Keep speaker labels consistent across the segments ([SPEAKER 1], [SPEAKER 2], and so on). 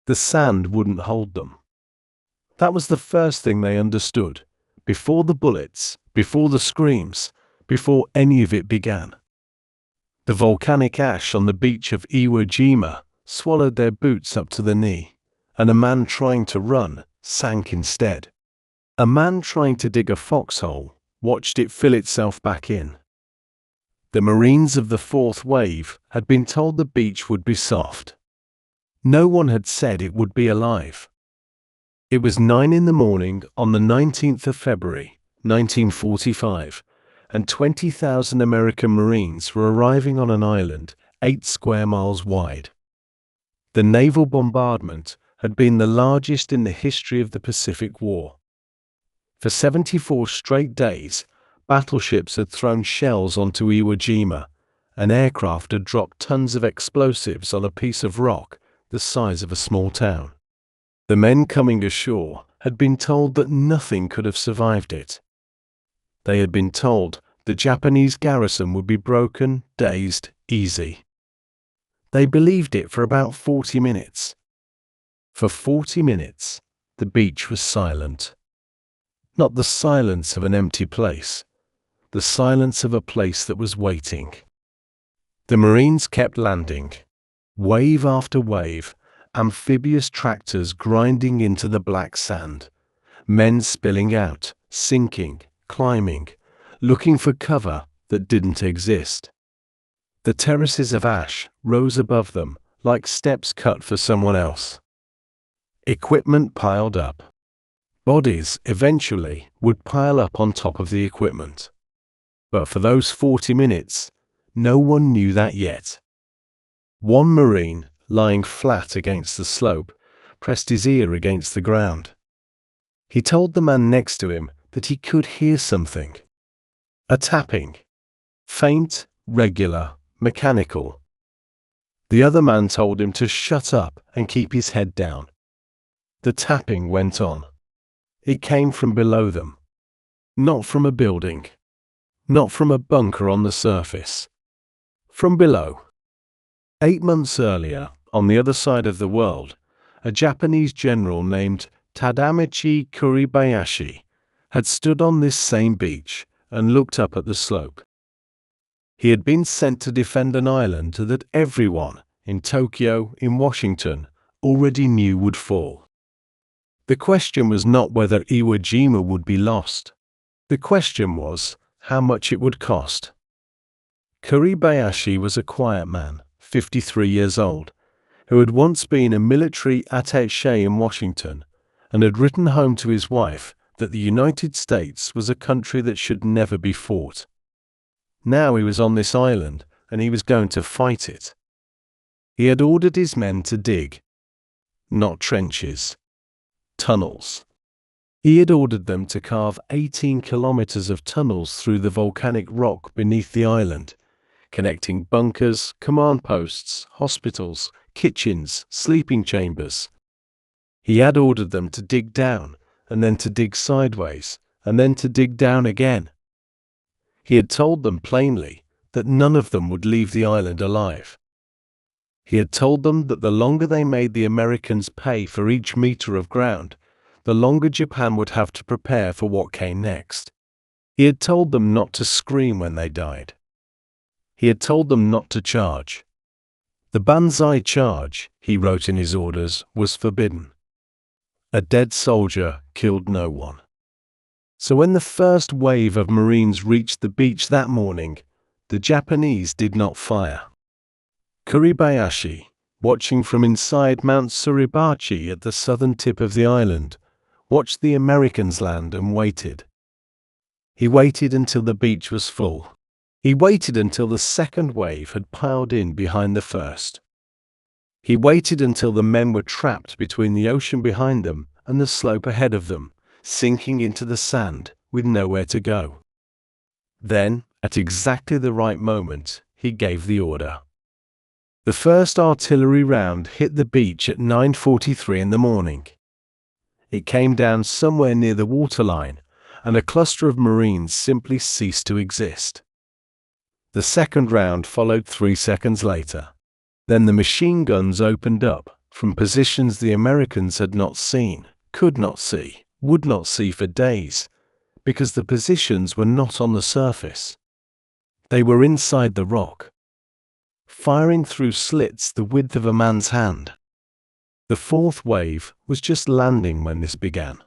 [SPEAKER 1] The sand wouldn't hold them. That was the first thing they understood, before the bullets, before the screams, before any of it began. The volcanic ash on the beach of Iwo Jima swallowed their boots up to the knee, and a man trying to run sank instead. A man trying to dig a foxhole watched it fill itself back in. The Marines of the fourth wave had been told the beach would be soft. No one had said it would be alive. It was 9 in the morning on the 19th of February, 1945, and 20,000 American Marines were arriving on an island 8 square miles wide. The naval bombardment had been the largest in the history of the Pacific War. For 74 straight days, battleships had thrown shells onto Iwo Jima, and aircraft had dropped tons of explosives on a piece of rock the size of a small town. The men coming ashore had been told that nothing could have survived it. They had been told the Japanese garrison would be broken, dazed, easy. They believed it for about 40 minutes. For 40 minutes, the beach was silent. Not the silence of an empty place, the silence of a place that was waiting. The Marines kept landing, wave after wave, amphibious tractors grinding into the black sand, men spilling out, sinking, climbing, looking for cover that didn't exist. The terraces of ash rose above them like steps cut for someone else. Equipment piled up. Bodies eventually would pile up on top of the equipment. But for those 40 minutes, no one knew that yet. One Marine, lying flat against the slope, pressed his ear against the ground. He told the man next to him that he could hear something. A tapping. Faint, regular, mechanical. The other man told him to shut up and keep his head down. The tapping went on. It came from below them. Not from a building. Not from a bunker on the surface. From below. 8 months earlier, on the other side of the world, a Japanese general named Tadamichi Kuribayashi had stood on this same beach and looked up at the slope. He had been sent to defend an island that everyone in Tokyo, in Washington, already knew would fall. The question was not whether Iwo Jima would be lost. The question was how much it would cost. Kuribayashi was a quiet man, 53 years old, who had once been a military attaché in Washington and had written home to his wife that the United States was a country that should never be fought. Now he was on this island and he was going to fight it. He had ordered his men to dig. Not trenches. Tunnels. He had ordered them to carve 18 kilometres of tunnels through the volcanic rock beneath the island, connecting bunkers, command posts, hospitals, kitchens, sleeping chambers. He had ordered them to dig down, and then to dig sideways, and then to dig down again. He had told them plainly that none of them would leave the island alive. He had told them that the longer they made the Americans pay for each meter of ground, the longer Japan would have to prepare for what came next. He had told them not to scream when they died. He had told them not to charge. The banzai charge, he wrote in his orders, was forbidden. A dead soldier killed no one. So when the first wave of Marines reached the beach that morning, the Japanese did not fire. Kuribayashi, watching from inside Mount Suribachi at the southern tip of the island, watched the Americans land and waited. He waited until the beach was full. He waited until the second wave had piled in behind the first. He waited until the men were trapped between the ocean behind them and the slope ahead of them, sinking into the sand with nowhere to go. Then, at exactly the right moment, he gave the order. The first artillery round hit the beach at 9:43 in the morning. It came down somewhere near the waterline, and a cluster of Marines simply ceased to exist. The second round followed 3 seconds later. Then the machine guns opened up, from positions the Americans had not seen, could not see, would not see for days, because the positions were not on the surface. They were inside the rock, firing through slits the width of a man's hand. The fourth wave was just landing when this began.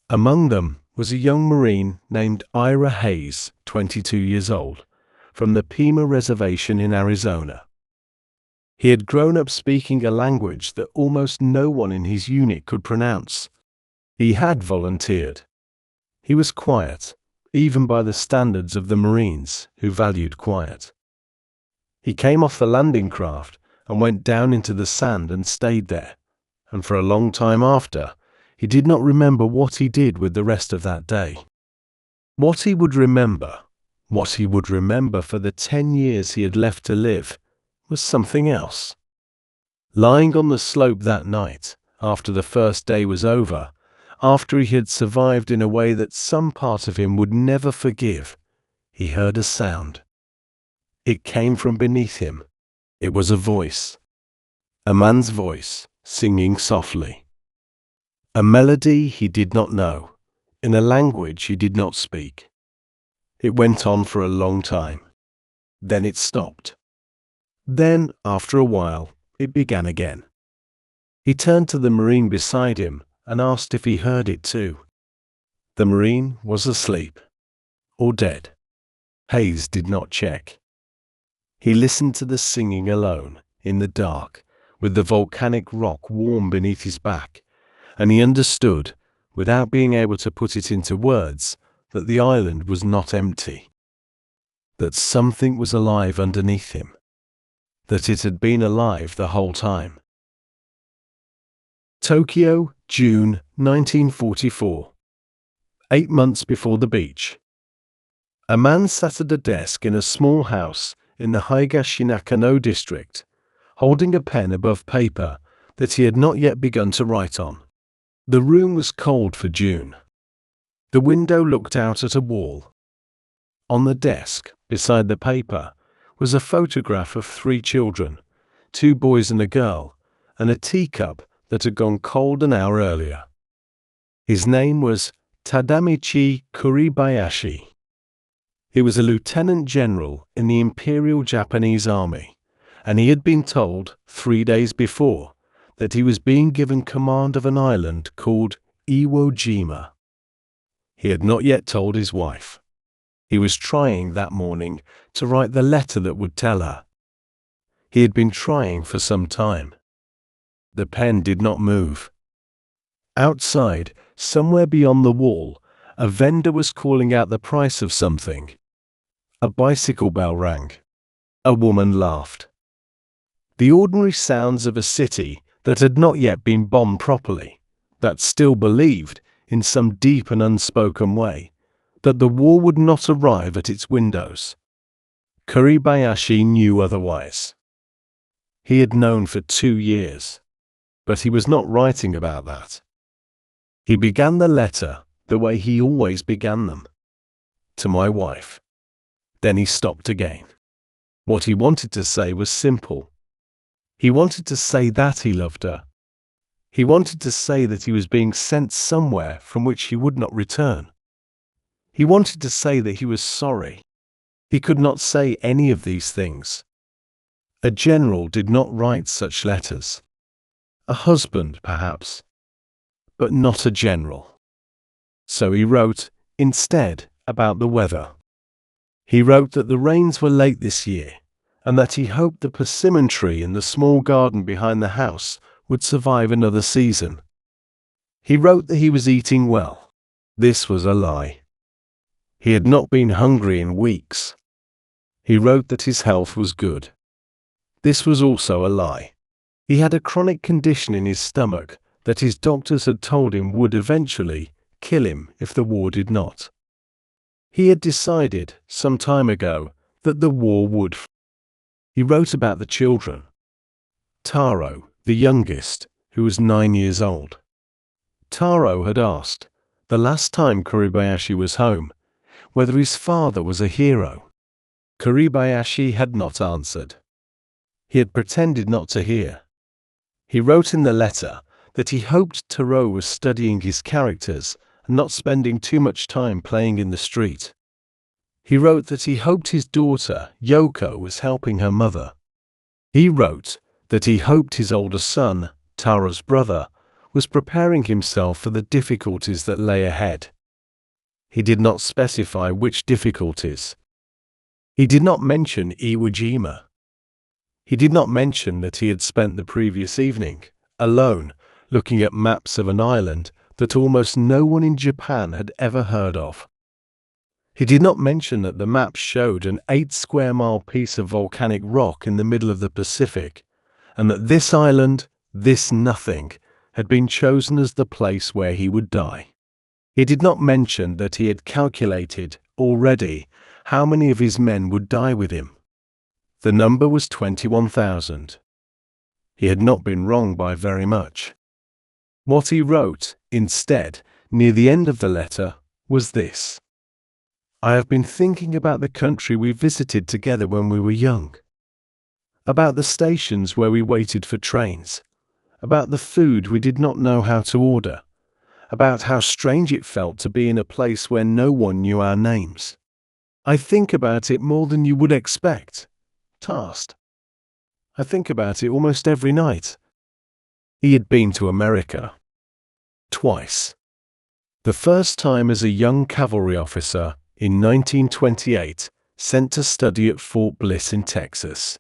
[SPEAKER 1] Among them was a young Marine named Ira Hayes, 22 years old, from the Pima Reservation in Arizona. He had grown up speaking a language that almost no one in his unit could pronounce. He had volunteered. He was quiet, even by the standards of the Marines, who valued quiet. He came off the landing craft and went down into the sand and stayed there, and for a long time after, he did not remember what he did with the rest of that day. What he would remember for the 10 years he had left to live, was something else. Lying on the slope that night, after the first day was over, after he had survived in a way that some part of him would never forgive, he heard a sound. It came from beneath him. It was a voice. A man's voice, singing softly. A melody he did not know, in a language he did not speak. It went on for a long time. Then it stopped. Then, after a while, it began again. He turned to the Marine beside him and asked if he heard it too. The Marine was asleep. Or dead. Hayes did not check. He listened to the singing alone, in the dark, with the volcanic rock warm beneath his back, and he understood, without being able to put it into words, that the island was not empty. That something was alive underneath him. That it had been alive the whole time. Tokyo, June 1944. 8 months before the beach. A man sat at a desk in a small house in the Higashinakano district, holding a pen above paper that he had not yet begun to write on. The room was cold for June. The window looked out at a wall. On the desk, beside the paper, was a photograph of 3 children, 2 boys and a girl, and a teacup that had gone cold an hour earlier. His name was Tadamichi Kuribayashi. He was a lieutenant general in the Imperial Japanese Army, and he had been told 3 days before that he was being given command of an island called Iwo Jima. He had not yet told his wife. He was trying that morning to write the letter that would tell her. He had been trying for some time. The pen did not move. Outside, somewhere beyond the wall, a vendor was calling out the price of something. A bicycle bell rang. A woman laughed. The ordinary sounds of a city that had not yet been bombed properly, that still believed, in some deep and unspoken way, that the war would not arrive at its windows. Kuribayashi knew otherwise. He had known for 2 years, but he was not writing about that. He began the letter the way he always began them. To my wife. Then he stopped again. What he wanted to say was simple. He wanted to say that he loved her. He wanted to say that he was being sent somewhere from which he would not return. He wanted to say that he was sorry. He could not say any of these things. A general did not write such letters. A husband, perhaps, but not a general. So he wrote, instead, about the weather. He wrote that the rains were late this year, and that he hoped the persimmon tree in the small garden behind the house would survive another season. He wrote that he was eating well. This was a lie. He had not been hungry in weeks. He wrote that his health was good. This was also a lie. He had a chronic condition in his stomach that his doctors had told him would eventually kill him if the war did not. He had decided, some time ago, that the war would. He wrote about the children. Tarō, the youngest, who was 9 years old. Tarō had asked, the last time Kuribayashi was home, whether his father was a hero. Kuribayashi had not answered. He had pretended not to hear. He wrote in the letter that he hoped Tarō was studying his characters and not spending too much time playing in the street. He wrote that he hoped his daughter, Yoko, was helping her mother. He wrote that he hoped his older son, Taro's brother, was preparing himself for the difficulties that lay ahead. He did not specify which difficulties. He did not mention Iwo Jima. He did not mention that he had spent the previous evening, alone, looking at maps of an island that almost no one in Japan had ever heard of. He did not mention that the map showed an 8-square-mile piece of volcanic rock in the middle of the Pacific, and that this island, this nothing, had been chosen as the place where he would die. He did not mention that he had calculated, already, how many of his men would die with him. The number was 21,000. He had not been wrong by very much. What he wrote, instead, near the end of the letter, was this: I have been thinking about the country we visited together when we were young, about the stations where we waited for trains, about the food we did not know how to order, about how strange it felt to be in a place where no one knew our names. I think about it more than you would expect. Tasked. I think about it almost every night. He had been to America. Twice. The first time as a young cavalry officer, in 1928, sent to study at Fort Bliss in Texas.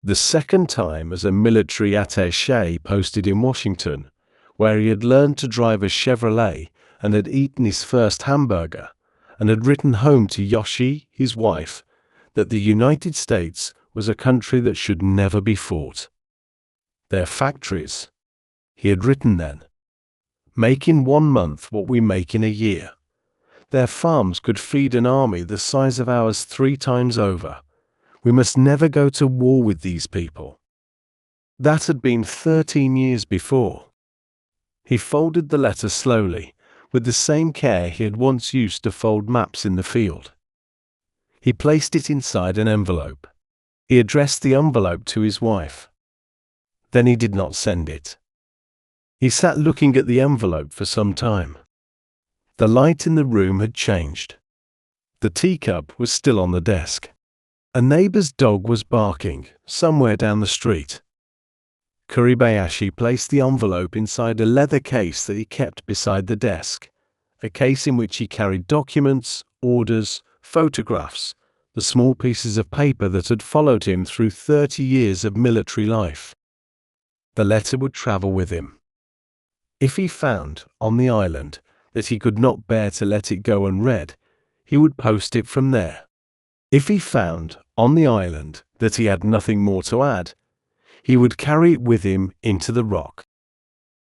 [SPEAKER 1] The second time as a military attaché posted in Washington, where he had learned to drive a Chevrolet and had eaten his first hamburger, and had written home to Yoshii, his wife, that the United States was a country that should never be fought. Their factories, he had written then, make in 1 month what we make in a year. Their farms could feed an army the size of ours 3 times over. We must never go to war with these people. That had been 13 years before. He folded the letter slowly, with the same care he had once used to fold maps in the field. He placed it inside an envelope. He addressed the envelope to his wife. Then he did not send it. He sat looking at the envelope for some time. The light in the room had changed. The teacup was still on the desk. A neighbor's dog was barking, somewhere down the street. Kuribayashi placed the envelope inside a leather case that he kept beside the desk, a case in which he carried documents, orders, photographs, the small pieces of paper that had followed him through 30 years of military life. The letter would travel with him. If he found, on the island, that he could not bear to let it go unread, he would post it from there. If he found, on the island, that he had nothing more to add, he would carry it with him into the rock.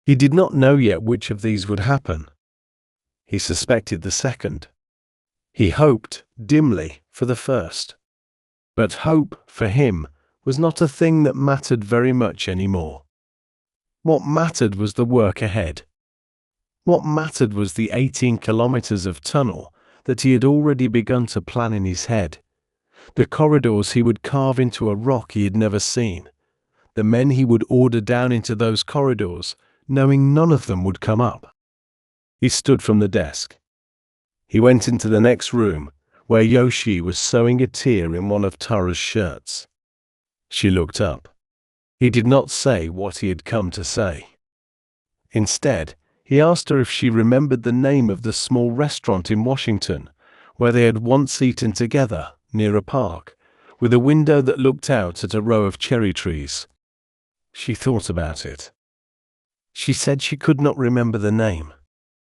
[SPEAKER 1] He did not know yet which of these would happen. He suspected the second. He hoped, dimly, for the first. But hope, for him, was not a thing that mattered very much anymore. What mattered was the work ahead. What mattered was the 18 kilometres of tunnel that he had already begun to plan in his head, the corridors he would carve into a rock he had never seen, the men he would order down into those corridors, knowing none of them would come up. He stood from the desk. He went into the next room, where Yoshii was sewing a tear in one of Taro's shirts. She looked up. He did not say what he had come to say. Instead, he asked her if she remembered the name of the small restaurant in Washington, where they had once eaten together, near a park, with a window that looked out at a row of cherry trees. She thought about it. She said she could not remember the name,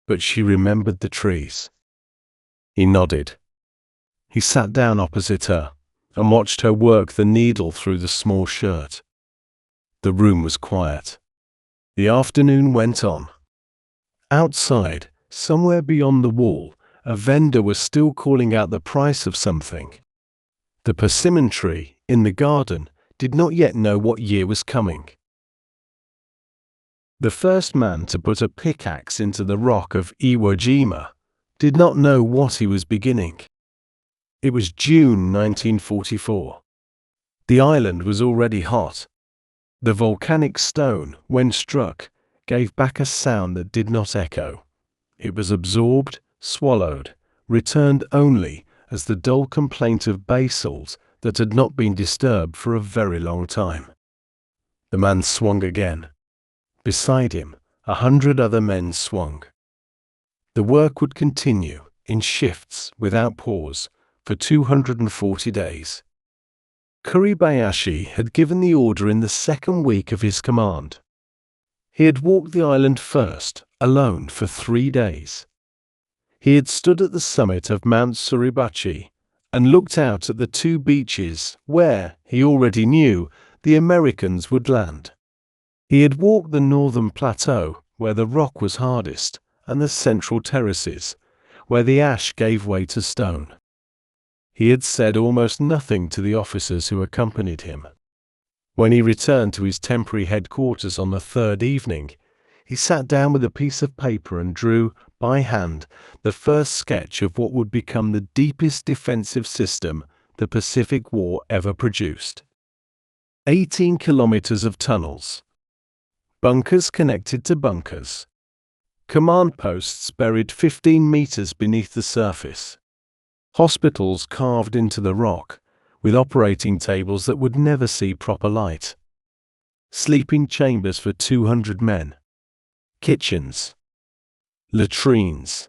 [SPEAKER 1] but she remembered the trees. He nodded. He sat down opposite her and watched her work the needle through the small shirt. The room was quiet. The afternoon went on. Outside, somewhere beyond the wall, a vendor was still calling out the price of something. The persimmon tree, in the garden, did not yet know what year was coming. The first man to put a pickaxe into the rock of Iwo Jima did not know what he was beginning. It was June 1944. The island was already hot. The volcanic stone, when struck, gave back a sound that did not echo. It was absorbed, swallowed, returned only as the dull complaint of basalt that had not been disturbed for a very long time. The man swung again. Beside him, 100 other men swung. The work would continue, in shifts, without pause, for 240 days. Kuribayashi had given the order in the second week of his command. He had walked the island first, alone, for 3 days. He had stood at the summit of Mount Suribachi and looked out at the 2 beaches where, he already knew, the Americans would land. He had walked the northern plateau, where the rock was hardest, and the central terraces, where the ash gave way to stone. He had said almost nothing to the officers who accompanied him. When he returned to his temporary headquarters on the 3rd evening, he sat down with a piece of paper and drew, by hand, the first sketch of what would become the deepest defensive system the Pacific War ever produced. 18 kilometers of tunnels. Bunkers connected to bunkers. Command posts buried 15 meters beneath the surface. Hospitals carved into the rock, with operating tables that would never see proper light. Sleeping chambers for 200 men. Kitchens. Latrines.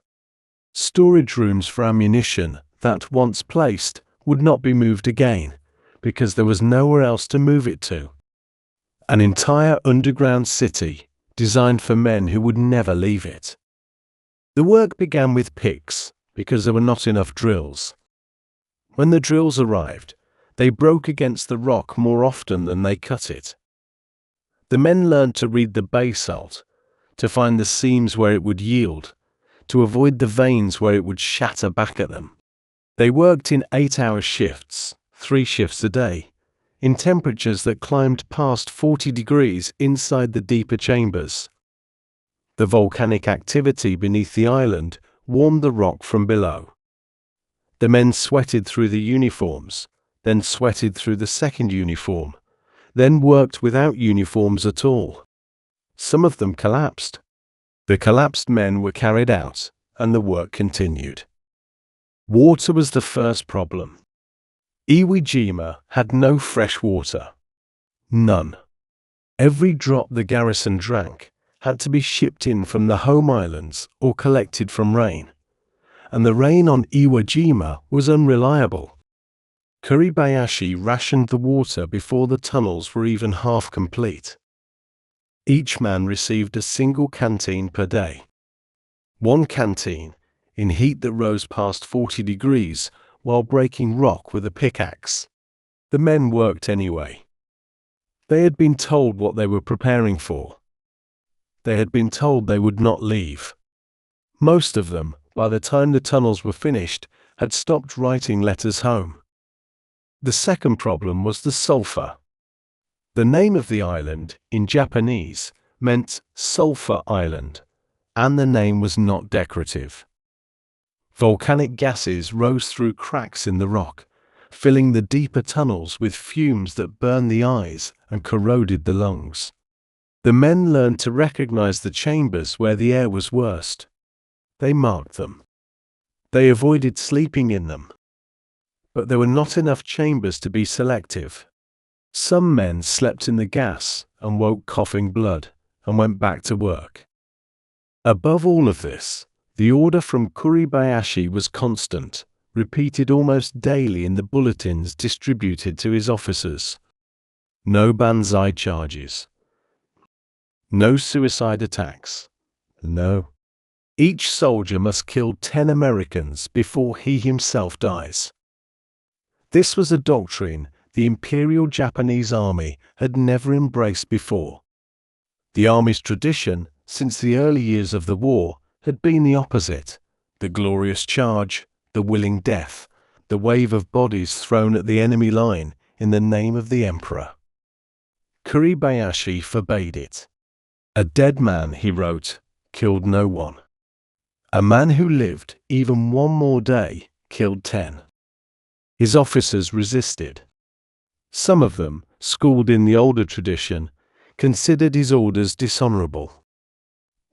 [SPEAKER 1] Storage rooms for ammunition that, once placed, would not be moved again, because there was nowhere else to move it to. An entire underground city, designed for men who would never leave it. The work began with picks, because there were not enough drills. When the drills arrived, they broke against the rock more often than they cut it. The men learned to read the basalt, to find the seams where it would yield, to avoid the veins where it would shatter back at them. They worked in 8-hour shifts, 3 shifts a day, in temperatures that climbed past 40 degrees inside the deeper chambers. The volcanic activity beneath the island warmed the rock from below. The men sweated through the uniforms, then sweated through the second uniform, then worked without uniforms at all. Some of them collapsed. The collapsed men were carried out, and the work continued. Water was the first problem. Iwo Jima had no fresh water. None. Every drop the garrison drank had to be shipped in from the home islands or collected from rain, and the rain on Iwo Jima was unreliable. Kuribayashi rationed the water before the tunnels were even half complete. Each man received a single canteen per day. One canteen, in heat that rose past 40 degrees, while breaking rock with a pickaxe. The men worked anyway. They had been told what they were preparing for. They had been told they would not leave. Most of them, by the time the tunnels were finished, had stopped writing letters home. The second problem was the sulfur. The name of the island, in Japanese, meant Sulphur Island, and the name was not decorative. Volcanic gases rose through cracks in the rock, filling the deeper tunnels with fumes that burned the eyes and corroded the lungs. The men learned to recognize the chambers where the air was worst. They marked them. They avoided sleeping in them. But there were not enough chambers to be selective. Some men slept in the gas and woke coughing blood and went back to work. Above all of this, the order from Kuribayashi was constant, repeated almost daily in the bulletins distributed to his officers. No banzai charges. No suicide attacks. No. Each soldier must kill 10 Americans before he himself dies. This was a doctrine the Imperial Japanese Army had never embraced before. The Army's tradition, since the early years of the war, had been the opposite: the glorious charge, the willing death, the wave of bodies thrown at the enemy line in the name of the Emperor. Kuribayashi forbade it. A dead man, he wrote, killed no one. A man who lived even one more day killed 10. His officers resisted. Some of them, schooled in the older tradition, considered his orders dishonorable.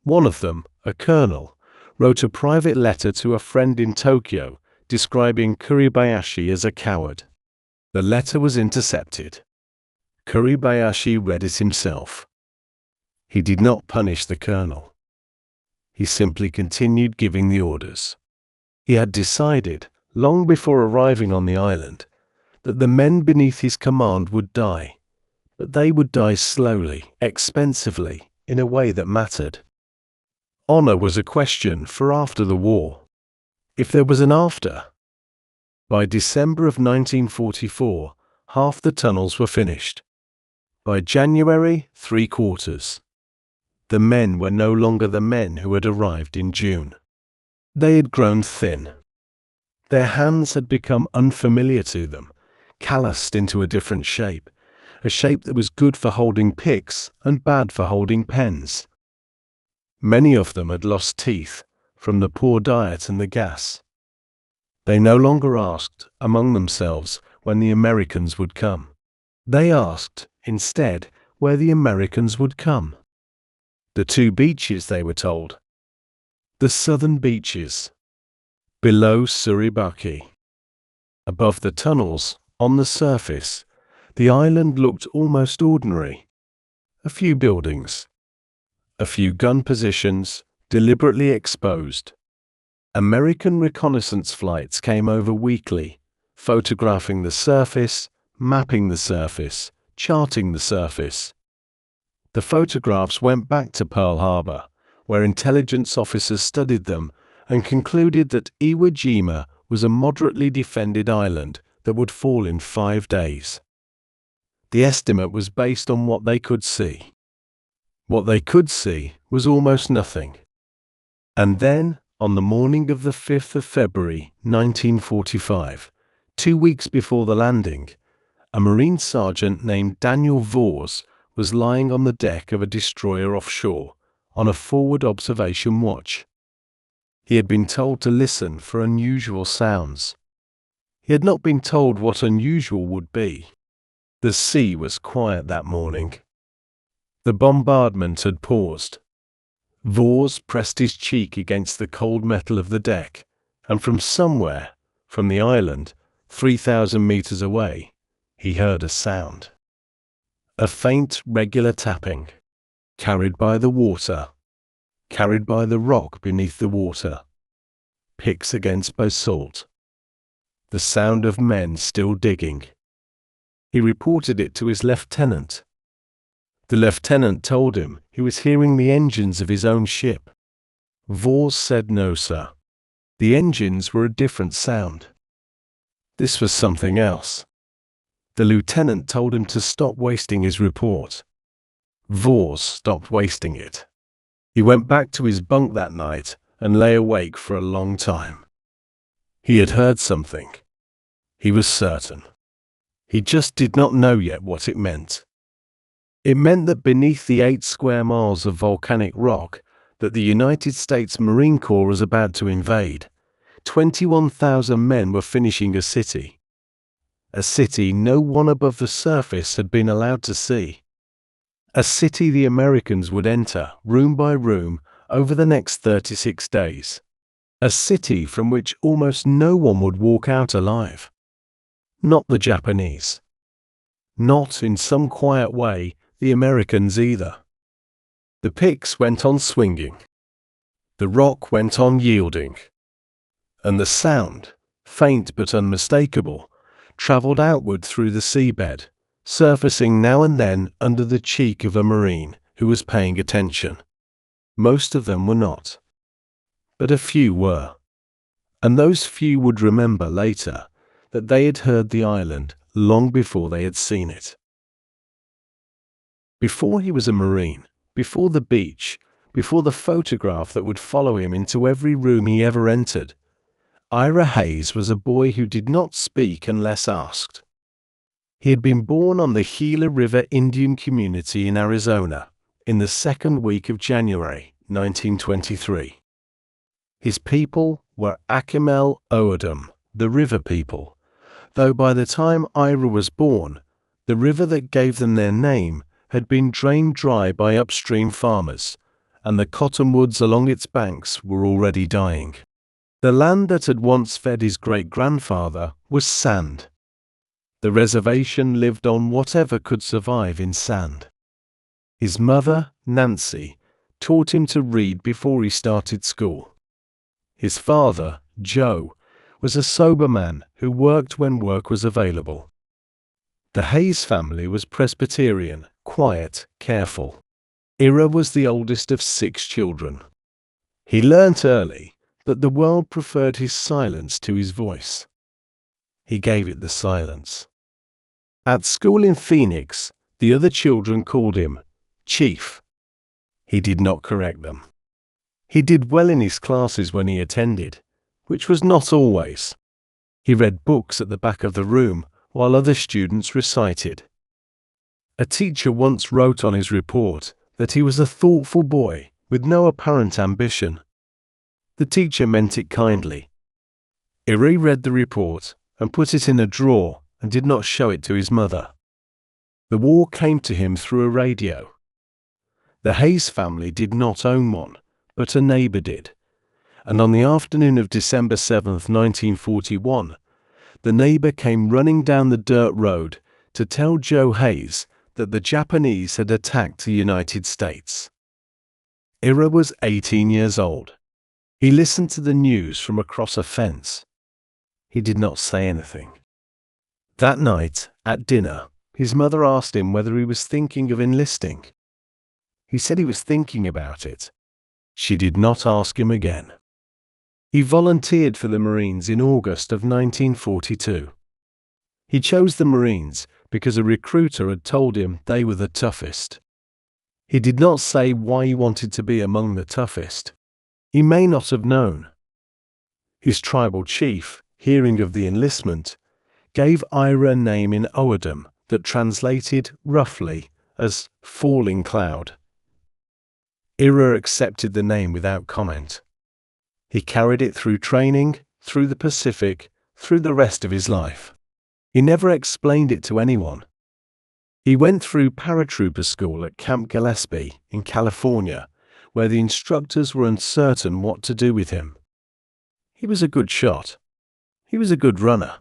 [SPEAKER 1] One of them, a colonel, wrote a private letter to a friend in Tokyo describing Kuribayashi as a coward. The letter was intercepted. Kuribayashi read it himself. He did not punish the colonel. He simply continued giving the orders. He had decided, long before arriving on the island, that the men beneath his command would die, but they would die slowly, expensively, in a way that mattered. Honor was a question for after the war, if there was an after. By December of 1944, half the tunnels were finished. By January, 3/4. The men were no longer the men who had arrived in June. They had grown thin. Their hands had become unfamiliar to them, calloused into a different shape, a shape that was good for holding picks and bad for holding pens. Many of them had lost teeth from the poor diet and the gas. They no longer asked among themselves when the Americans would come. They asked, instead, where the Americans would come. The two beaches, they were told. The southern beaches. Below Suribachi. Above the tunnels, on the surface, the island looked almost ordinary. A few buildings. A few gun positions, deliberately exposed. American reconnaissance flights came over weekly, photographing the surface, mapping the surface, charting the surface. The photographs went back to Pearl Harbor, where intelligence officers studied them and concluded that Iwo Jima was a moderately defended island that would fall in 5 days. The estimate was based on what they could see. What they could see was almost nothing. And then, on the morning of the 5th of February, 1945, 2 weeks before the landing, a Marine sergeant named Daniel Vors was lying on the deck of a destroyer offshore, on a forward observation watch. He had been told to listen for unusual sounds. He had not been told what unusual would be. The sea was quiet that morning. The bombardment had paused. Vors pressed his cheek against the cold metal of the deck, and from somewhere, from the island, 3,000 meters away, he heard a sound. A faint, regular tapping, carried by the water, carried by the rock beneath the water, picks against basalt. The sound of men still digging. He reported it to his lieutenant. The lieutenant told him he was hearing the engines of his own ship. Vors said no, sir. The engines were a different sound. This was something else. The lieutenant told him to stop wasting his report. Vors stopped wasting it. He went back to his bunk that night and lay awake for a long time. He had heard something. He was certain. He just did not know yet what it meant. It meant that beneath the 8 square miles of volcanic rock that the United States Marine Corps was about to invade, 21,000 men were finishing a city. A city no one above the surface had been allowed to see. A city the Americans would enter, room by room, over the next 36 days. A city from which almost no one would walk out alive. Not the Japanese. Not, in some quiet way, the Americans either. The picks went on swinging. The rock went on yielding. And the sound, faint but unmistakable, travelled outward through the seabed, surfacing now and then under the cheek of a Marine who was paying attention. Most of them were not. But a few were. And those few would remember later that they had heard the island long before they had seen it. Before he was a Marine, before the beach, before the photograph that would follow him into every room he ever entered, Ira Hayes was a boy who did not speak unless asked. He had been born on the Gila River Indian community in Arizona in the second week of January 1923. His people were Akimel Oadum, the river people, though by the time Ira was born, the river that gave them their name had been drained dry by upstream farmers, and the cottonwoods along its banks were already dying. The land that had once fed his great-grandfather was sand. The reservation lived on whatever could survive in sand. His mother, Nancy, taught him to read before he started school. His father, Joe, was a sober man who worked when work was available. The Hayes family was Presbyterian, quiet, careful. Ira was the oldest of 6 children. He learnt early that the world preferred his silence to his voice. He gave it the silence. At school in Phoenix, the other children called him Chief. He did not correct them. He did well in his classes when he attended, which was not always. He read books at the back of the room while other students recited. A teacher once wrote on his report that he was a thoughtful boy with no apparent ambition. The teacher meant it kindly. Ira read the report and put it in a drawer and did not show it to his mother. The war came to him through a radio. The Hayes family did not own one, but a neighbor did, and on the afternoon of December 7, 1941, the neighbor came running down the dirt road to tell Joe Hayes that the Japanese had attacked the United States. Ira was 18 years old. He listened to the news from across a fence. He did not say anything. That night, at dinner, his mother asked him whether he was thinking of enlisting. He said he was thinking about it. She did not ask him again. He volunteered for the Marines in August of 1942. He chose the Marines because a recruiter had told him they were the toughest. He did not say why he wanted to be among the toughest. He may not have known. His tribal chief, hearing of the enlistment, gave Ira a name in Oadam that translated, roughly, as falling cloud. Ira accepted the name without comment. He carried it through training, through the Pacific, through the rest of his life. He never explained it to anyone. He went through paratrooper school at Camp Gillespie in California, where the instructors were uncertain what to do with him. He was a good shot. He was a good runner.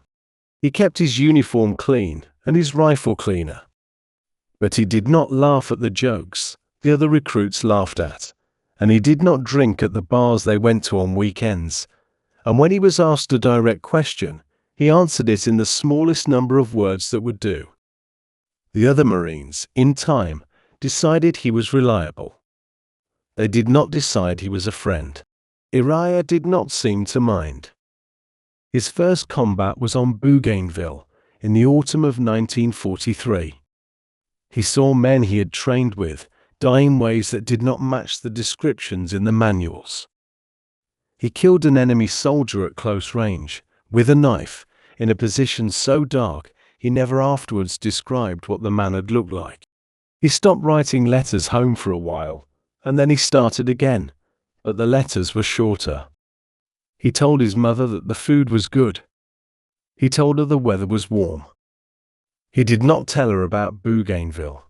[SPEAKER 1] He kept his uniform clean and his rifle cleaner. But he did not laugh at the jokes the other recruits laughed at, and he did not drink at the bars they went to on weekends, and when he was asked a direct question, he answered it in the smallest number of words that would do. The other Marines, in time, decided he was reliable. They did not decide he was a friend. Ira did not seem to mind. His first combat was on Bougainville in the autumn of 1943. He saw men he had trained with die in ways that did not match the descriptions in the manuals. He killed an enemy soldier at close range, with a knife, in a position so dark he never afterwards described what the man had looked like. He stopped writing letters home for a while, and then he started again, but the letters were shorter. He told his mother that the food was good. He told her the weather was warm. He did not tell her about Bougainville.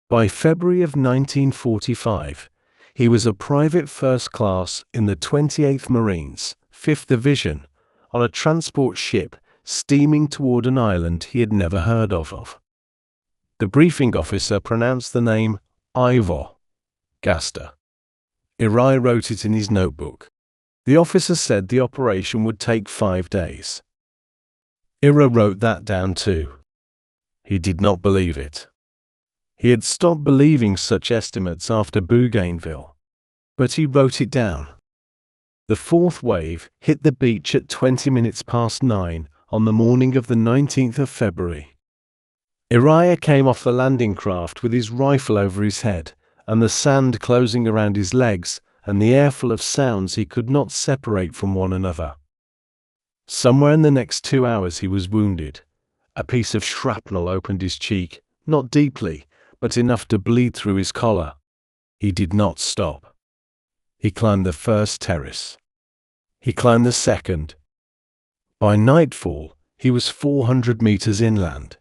[SPEAKER 1] By February of 1945, he was a private first class in the 28th Marines, 5th Division, on a transport ship steaming toward an island he had never heard of. The briefing officer pronounced the name Iwo Jima. Ira wrote it in his notebook. The officer said the operation would take 5 days. Ira wrote that down too. He did not believe it. He had stopped believing such estimates after Bougainville, but he wrote it down. The fourth wave hit the beach at 9:20 on the morning of the 19th of February. Ira came off the landing craft with his rifle over his head and the sand closing around his legs and the air full of sounds he could not separate from one another. Somewhere in the next 2 hours he was wounded. A piece of shrapnel opened his cheek, not deeply, but enough to bleed through his collar. He did not stop. He climbed the first terrace. He climbed the second. By nightfall, he was 400 meters inland.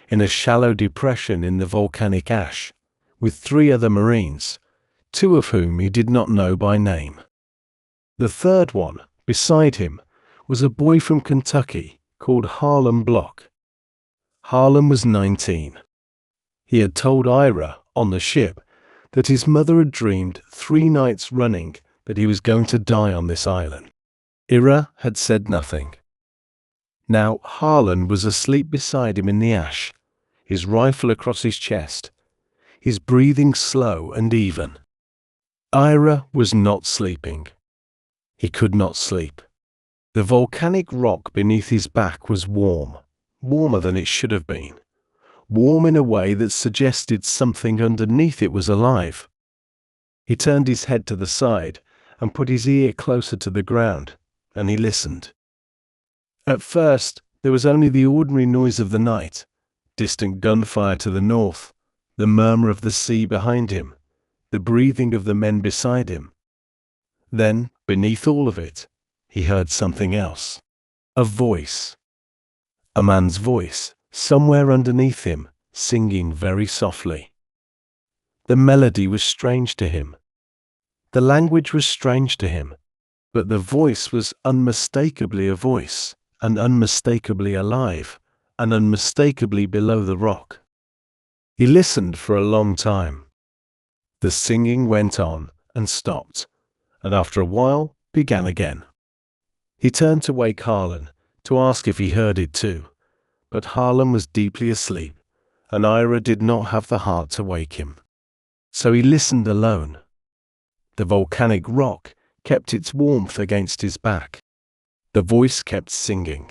[SPEAKER 1] in a shallow depression in the volcanic ash, with 3 other Marines, 2 of whom he did not know by name. The third one, beside him, was a boy from Kentucky called Harlem Block. Harlem was 19. He had told Ira, on the ship, that his mother had dreamed 3 nights running that he was going to die on this island. Ira had said nothing. Now Harlan was asleep beside him in the ash, his rifle across his chest, his breathing slow and even. Ira was not sleeping. He could not sleep. The volcanic rock beneath his back was warm, warmer than it should have been, warm in a way that suggested something underneath it was alive. He turned his head to the side and put his ear closer to the ground, and he listened. At first, there was only the ordinary noise of the night, distant gunfire to the north, the murmur of the sea behind him, the breathing of the men beside him. Then, beneath all of it, he heard something else. A voice. A man's voice, somewhere underneath him, singing very softly. The melody was strange to him. The language was strange to him, but the voice was unmistakably a voice, and unmistakably alive, and unmistakably below the rock. He listened for a long time. The singing went on and stopped, and after a while began again. He turned to wake Harlan, to ask if he heard it too, but Harlan was deeply asleep, and Ira did not have the heart to wake him. So he listened alone. The volcanic rock kept its warmth against his back. The voice kept singing.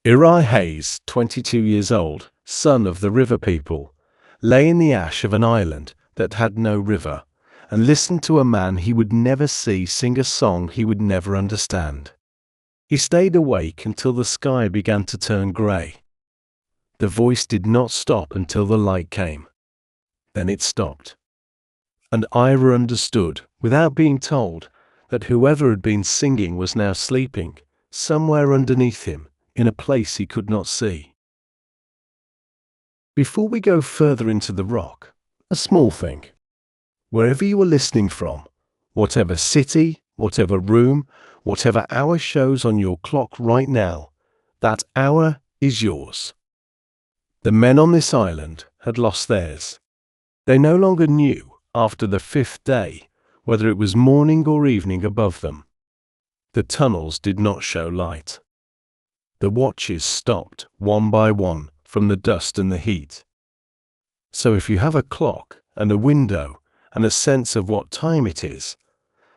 [SPEAKER 1] Uri Hayes, 22 years old, son of the river people, lay in the ash of an island that had no river, and listened to a man he would never see sing a song he would never understand. He stayed awake until the sky began to turn grey. The voice did not stop until the light came. Then it stopped. And Ira understood, without being told, that whoever had been singing was now sleeping, somewhere underneath him, in a place he could not see. Before we go further into the rock, a small thing. Wherever you are listening from, whatever city, whatever room, whatever hour shows on your clock right now, that hour is yours. The men on this island had lost theirs. They no longer knew, after the 5th day, whether it was morning or evening above them. The tunnels did not show light. The watches stopped, one by one, from the dust and the heat. So if you have a clock and a window and a sense of what time it is,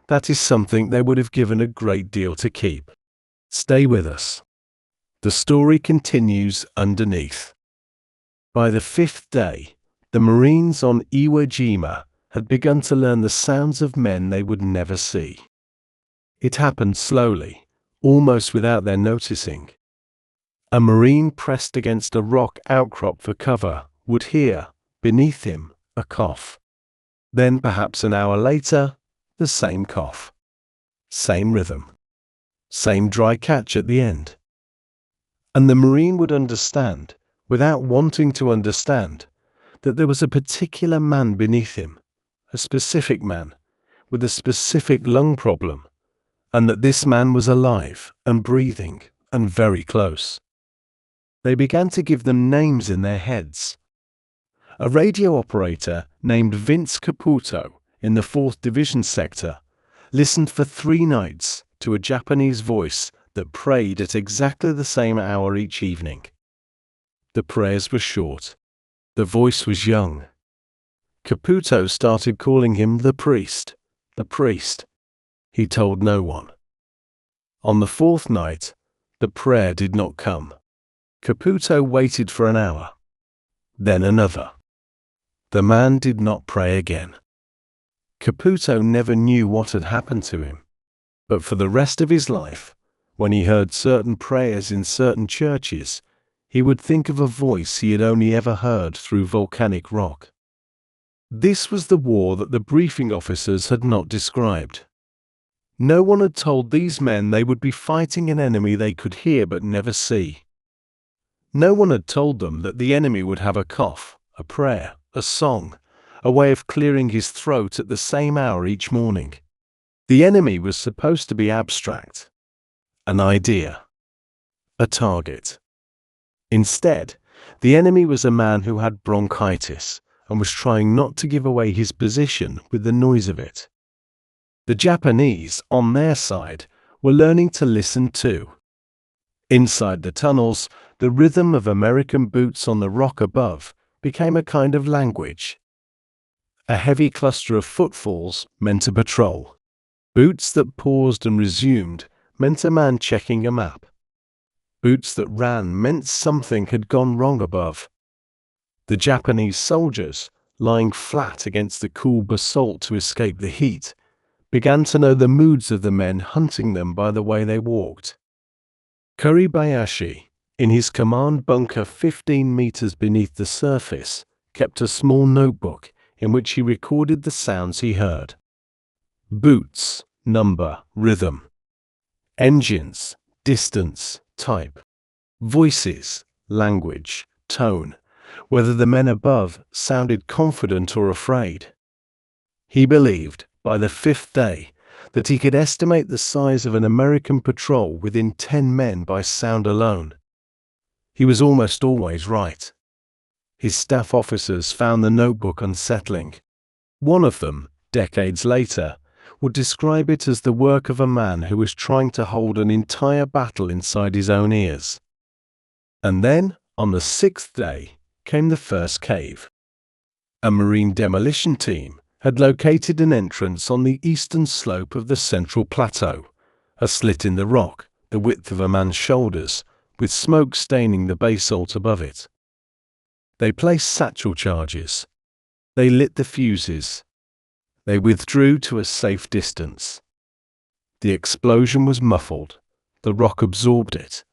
[SPEAKER 1] that is something they would have given a great deal to keep. Stay with us. The story continues underneath. By the 5th day, the Marines on Iwo Jima had begun to learn the sounds of men they would never see. It happened slowly, almost without their noticing. A Marine pressed against a rock outcrop for cover would hear, beneath him, a cough. Then perhaps an hour later, the same cough. Same rhythm. Same dry catch at the end. And the Marine would understand, without wanting to understand, that there was a particular man beneath him, a specific man, with a specific lung problem, and that this man was alive and breathing and very close. They began to give them names in their heads. A radio operator named Vince Caputo in the 4th Division sector listened for 3 nights to a Japanese voice that prayed at exactly the same hour each evening. The prayers were short. The voice was young. Caputo started calling him the priest. The priest. He told no one. On the 4th night, the prayer did not come. Caputo waited for an hour. Then another. The man did not pray again. Caputo never knew what had happened to him, but for the rest of his life, when he heard certain prayers in certain churches, he would think of a voice he had only ever heard through volcanic rock. This was the war that the briefing officers had not described. No one had told these men they would be fighting an enemy they could hear but never see. No one had told them that the enemy would have a cough, a prayer, a song, a way of clearing his throat at the same hour each morning. The enemy was supposed to be abstract, an idea, a target. Instead, the enemy was a man who had bronchitis and was trying not to give away his position with the noise of it. The Japanese, on their side, were learning to listen too. Inside the tunnels, the rhythm of American boots on the rock above became a kind of language. A heavy cluster of footfalls meant a patrol. Boots that paused and resumed meant a man checking a map. Boots that ran meant something had gone wrong above. The Japanese soldiers, lying flat against the cool basalt to escape the heat, began to know the moods of the men hunting them by the way they walked. Kuribayashi, in his command bunker 15 meters beneath the surface, kept a small notebook in which he recorded the sounds he heard. Boots, number, rhythm. Engines, distance, type. Voices, language, tone, whether the men above sounded confident or afraid. He believed, by the 5th day, that he could estimate the size of an American patrol within 10 men by sound alone. He was almost always right. His staff officers found the notebook unsettling. One of them, decades later, would describe it as the work of a man who was trying to hold an entire battle inside his own ears. And then, on the 6th day, came the first cave. A marine demolition team had located an entrance on the eastern slope of the central plateau, a slit in the rock, the width of a man's shoulders, with smoke staining the basalt above it. They placed satchel charges. They lit the fuses. They withdrew to a safe distance. The explosion was muffled. The rock absorbed it,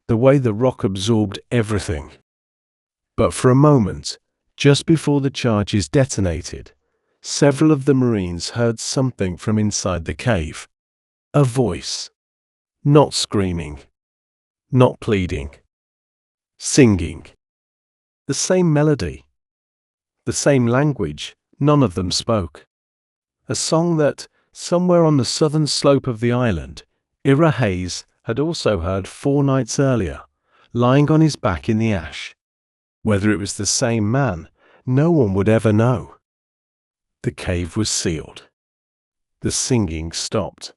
[SPEAKER 1] the way the rock absorbed everything. But for a moment, just before the charges detonated, several of the Marines heard something from inside the cave. A voice. Not screaming. Not pleading. Singing. The same melody. The same language. None of them spoke. A song that, somewhere on the southern slope of the island, Ira Hayes had also heard 4 nights earlier, lying on his back in the ash. Whether it was the same man, no one would ever know. The cave was sealed. The singing stopped.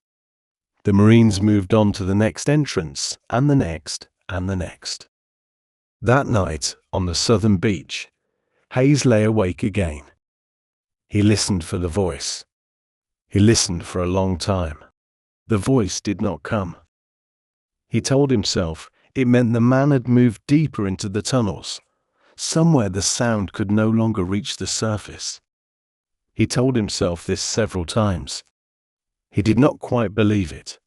[SPEAKER 1] The Marines moved on to the next entrance, and the next, and the next. That night, on the southern beach, Hayes lay awake again. He listened for the voice. He listened for a long time. The voice did not come. He told himself it meant the man had moved deeper into the tunnels. Somewhere the sound could no longer reach the surface. He told himself this several times. He did not quite believe it.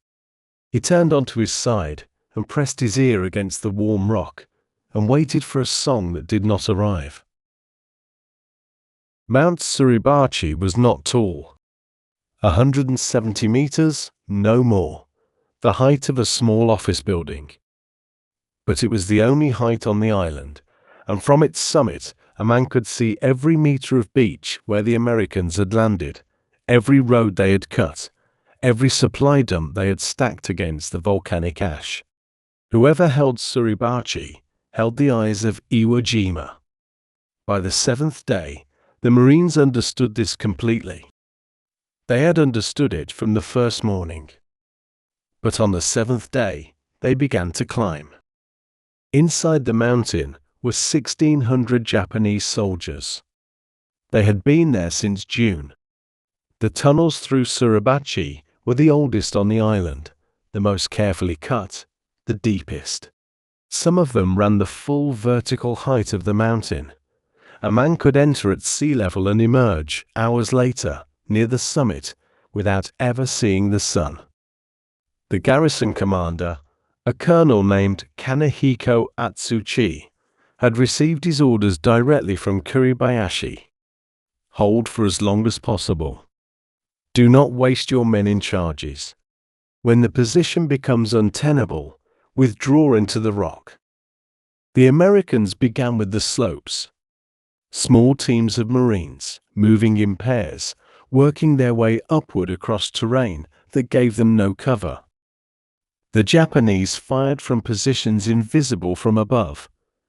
[SPEAKER 1] He turned onto his side and pressed his ear against the warm rock and waited for a song that did not arrive. Mount Suribachi was not tall. 170 meters, no more, the height of a small office building. But it was the only height on the island, and from its summit a man could see every meter of beach where the Americans had landed, every road they had cut, every supply dump they had stacked against the volcanic ash. Whoever held Suribachi held the eyes of Iwo Jima. By the 7th day, the Marines understood this completely. They had understood it from the first morning. But on the 7th day, they began to climb. Inside the mountain were 1,600 Japanese soldiers. They had been there since June. The tunnels through Suribachi were the oldest on the island, the most carefully cut, the deepest. Some of them ran the full vertical height of the mountain. A man could enter at sea level and emerge, hours later, near the summit, without ever seeing the sun. The garrison commander, a colonel named Kanehiko Atsuchi, had received his orders directly from Kuribayashi. Hold for as long as possible. Do not waste your men in charges. When the position becomes untenable, withdraw into the rock. The Americans began with the slopes. Small teams of Marines, moving in pairs, working their way upward across terrain that gave them no cover. The Japanese fired from positions invisible from above,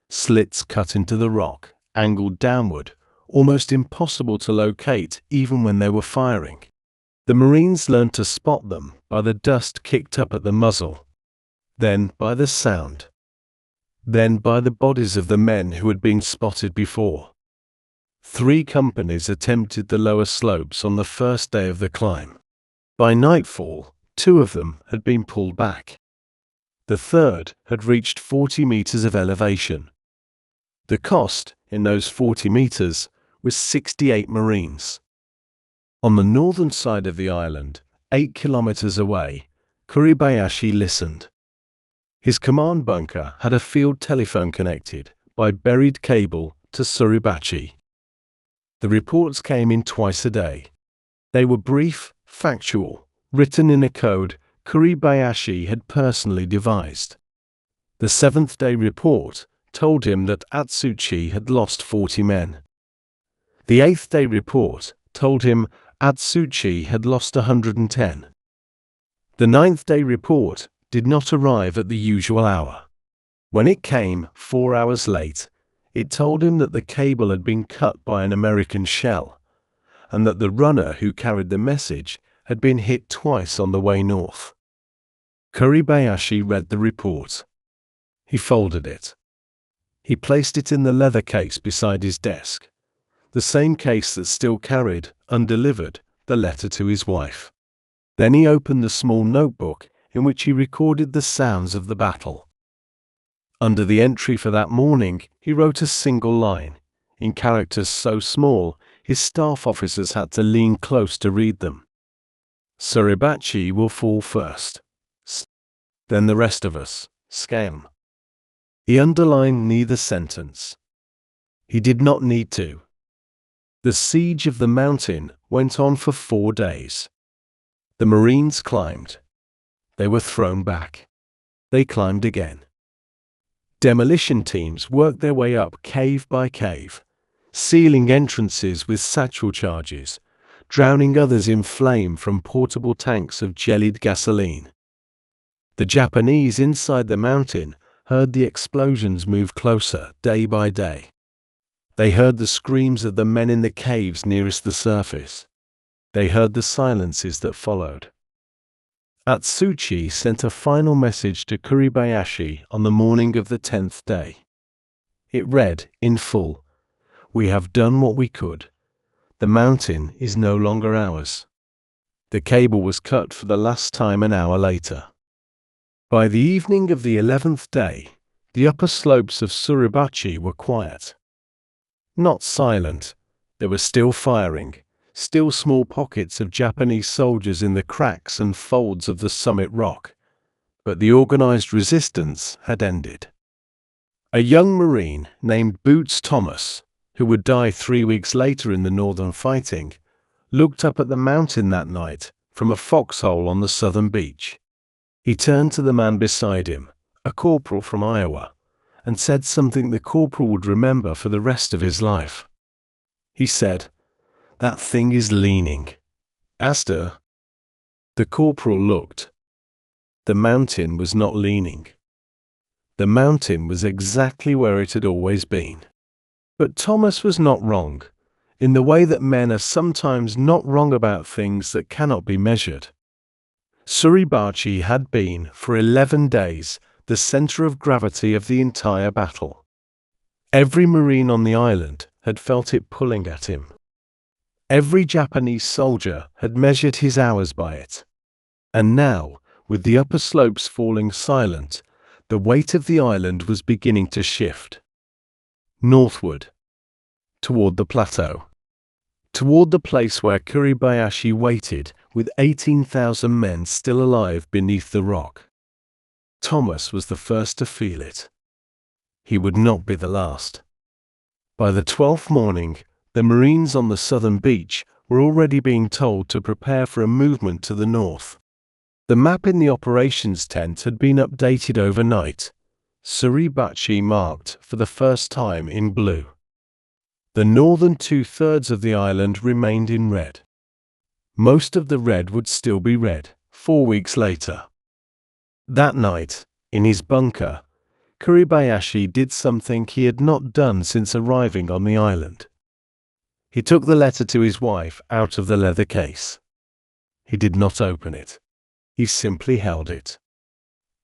[SPEAKER 1] slits cut into the rock, angled downward, almost impossible to locate even when they were firing. The Marines learned to spot them by the dust kicked up at the muzzle, then by the sound, then by the bodies of the men who had been spotted before. 3 companies attempted the lower slopes on the first day of the climb. By nightfall, 2 of them had been pulled back. The third had reached 40 meters of elevation. The cost, in those 40 meters, was 68 Marines. On the northern side of the island, 8 kilometers away, Kuribayashi listened. His command bunker had a field telephone connected, by buried cable, to Suribachi. The reports came in twice a day. They were brief, factual, written in a code Kuribayashi had personally devised. The 7th-day report told him that Atsushi had lost 40 men. The 8th-day report told him Atsushi had lost 110. The 9th-day report did not arrive at the usual hour. When it came 4 hours late, it told him that the cable had been cut by an American shell, and that the runner who carried the message had been hit twice on the way north. Kuribayashi read the report. He folded it. He placed it in the leather case beside his desk, the same case that still carried, undelivered, the letter to his wife. Then he opened the small notebook in which he recorded the sounds of the battle. Under the entry for that morning, he wrote a single line, in characters so small his staff officers had to lean close to read them. Suribachi will fall first. Then the rest of us. Scam. He underlined neither sentence. He did not need to. The siege of the mountain went on for 4 days. The Marines climbed. They were thrown back. They climbed again. Demolition teams worked their way up cave by cave, sealing entrances with satchel charges, drowning others in flame from portable tanks of jellied gasoline. The Japanese inside the mountain heard the explosions move closer day by day. They heard the screams of the men in the caves nearest the surface. They heard the silences that followed. Atsushi sent a final message to Kuribayashi on the morning of the 10th day. It read, in full, "We have done what we could. The mountain is no longer ours." The cable was cut for the last time an hour later. By the evening of the 11th day, the upper slopes of Suribachi were quiet. Not silent. There was still firing, still small pockets of Japanese soldiers in the cracks and folds of the summit rock. But the organized resistance had ended. A young Marine named Boots Thomas, who would die 3 weeks later in the northern fighting, looked up at the mountain that night from a foxhole on the southern beach. He turned to the man beside him, a corporal from Iowa, and said something the corporal would remember for the rest of his life. He said, "That thing is leaning." Aster. The corporal looked. The mountain was not leaning. The mountain was exactly where it had always been. But Thomas was not wrong, in the way that men are sometimes not wrong about things that cannot be measured. Suribachi had been, for 11 days, the center of gravity of the entire battle. Every Marine on the island had felt it pulling at him. Every Japanese soldier had measured his hours by it. And now, with the upper slopes falling silent, the weight of the island was beginning to shift. Northward. Toward the plateau. Toward the place where Kuribayashi waited, with 18,000 men still alive beneath the rock. Thomas was the first to feel it. He would not be the last. By the 12th morning, the Marines on the southern beach were already being told to prepare for a movement to the north. The map in the operations tent had been updated overnight. Suribachi marked for the first time in blue. The northern two-thirds of the island remained in red. Most of the red would still be red 4 weeks later. That night, in his bunker, Kuribayashi did something he had not done since arriving on the island. He took the letter to his wife out of the leather case. He did not open it. He simply held it.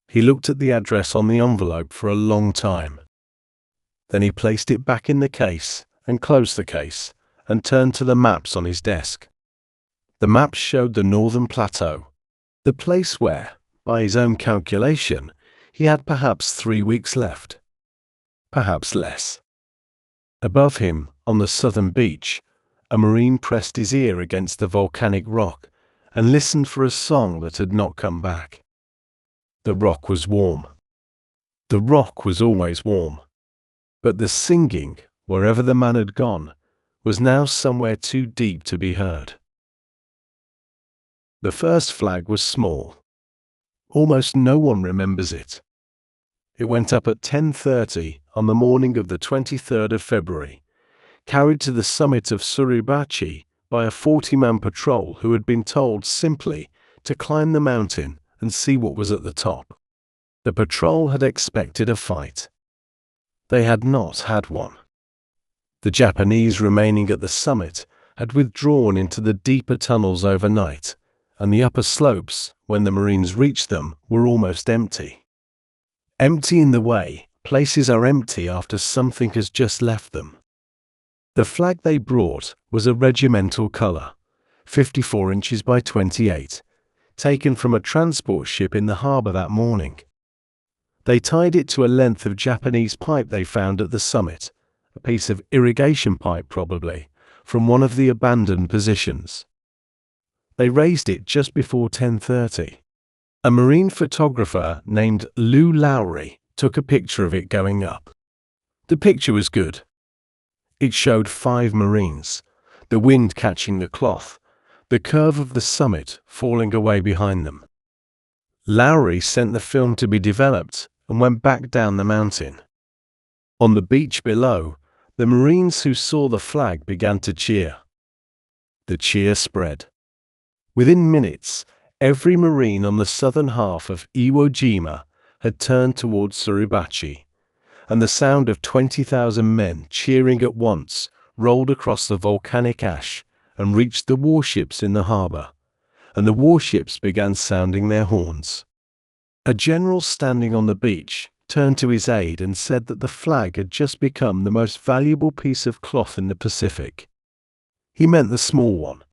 [SPEAKER 1] He looked at the address on the envelope for a long time. Then he placed it back in the case and closed the case and turned to the maps on his desk. The maps showed the northern plateau, the place where, by his own calculation, he had perhaps 3 weeks left. Perhaps less. Above him, on the southern beach, a Marine pressed his ear against the volcanic rock and listened for a song that had not come back. The rock was warm. The rock was always warm. But the singing, wherever the man had gone, was now somewhere too deep to be heard. The first flag was small. Almost no one remembers it. It went up at 10:30 on the morning of the 23rd of February, carried to the summit of Suribachi by a 40-man patrol who had been told simply to climb the mountain and see what was at the top. The patrol had expected a fight. They had not had one. The Japanese remaining at the summit had withdrawn into the deeper tunnels overnight, and the upper slopes, when the Marines reached them, were almost empty. Empty in the way places are empty after something has just left them. The flag they brought was a regimental color, 54 inches by 28, taken from a transport ship in the harbor that morning. They tied it to a length of Japanese pipe they found at the summit, a piece of irrigation pipe probably, from one of the abandoned positions. They raised it just before 10:30. A Marine photographer named Lou Lowry took a picture of it going up. The picture was good. It showed 5 Marines, the wind catching the cloth, the curve of the summit falling away behind them. Lowry sent the film to be developed and went back down the mountain. On the beach below, the Marines who saw the flag began to cheer. The cheer spread. Within minutes, every Marine on the southern half of Iwo Jima had turned towards Suribachi, and the sound of 20,000 men cheering at once rolled across the volcanic ash and reached the warships in the harbor, and the warships began sounding their horns. A general standing on the beach turned to his aide and said that the flag had just become the most valuable piece of cloth in the Pacific. He meant the small one,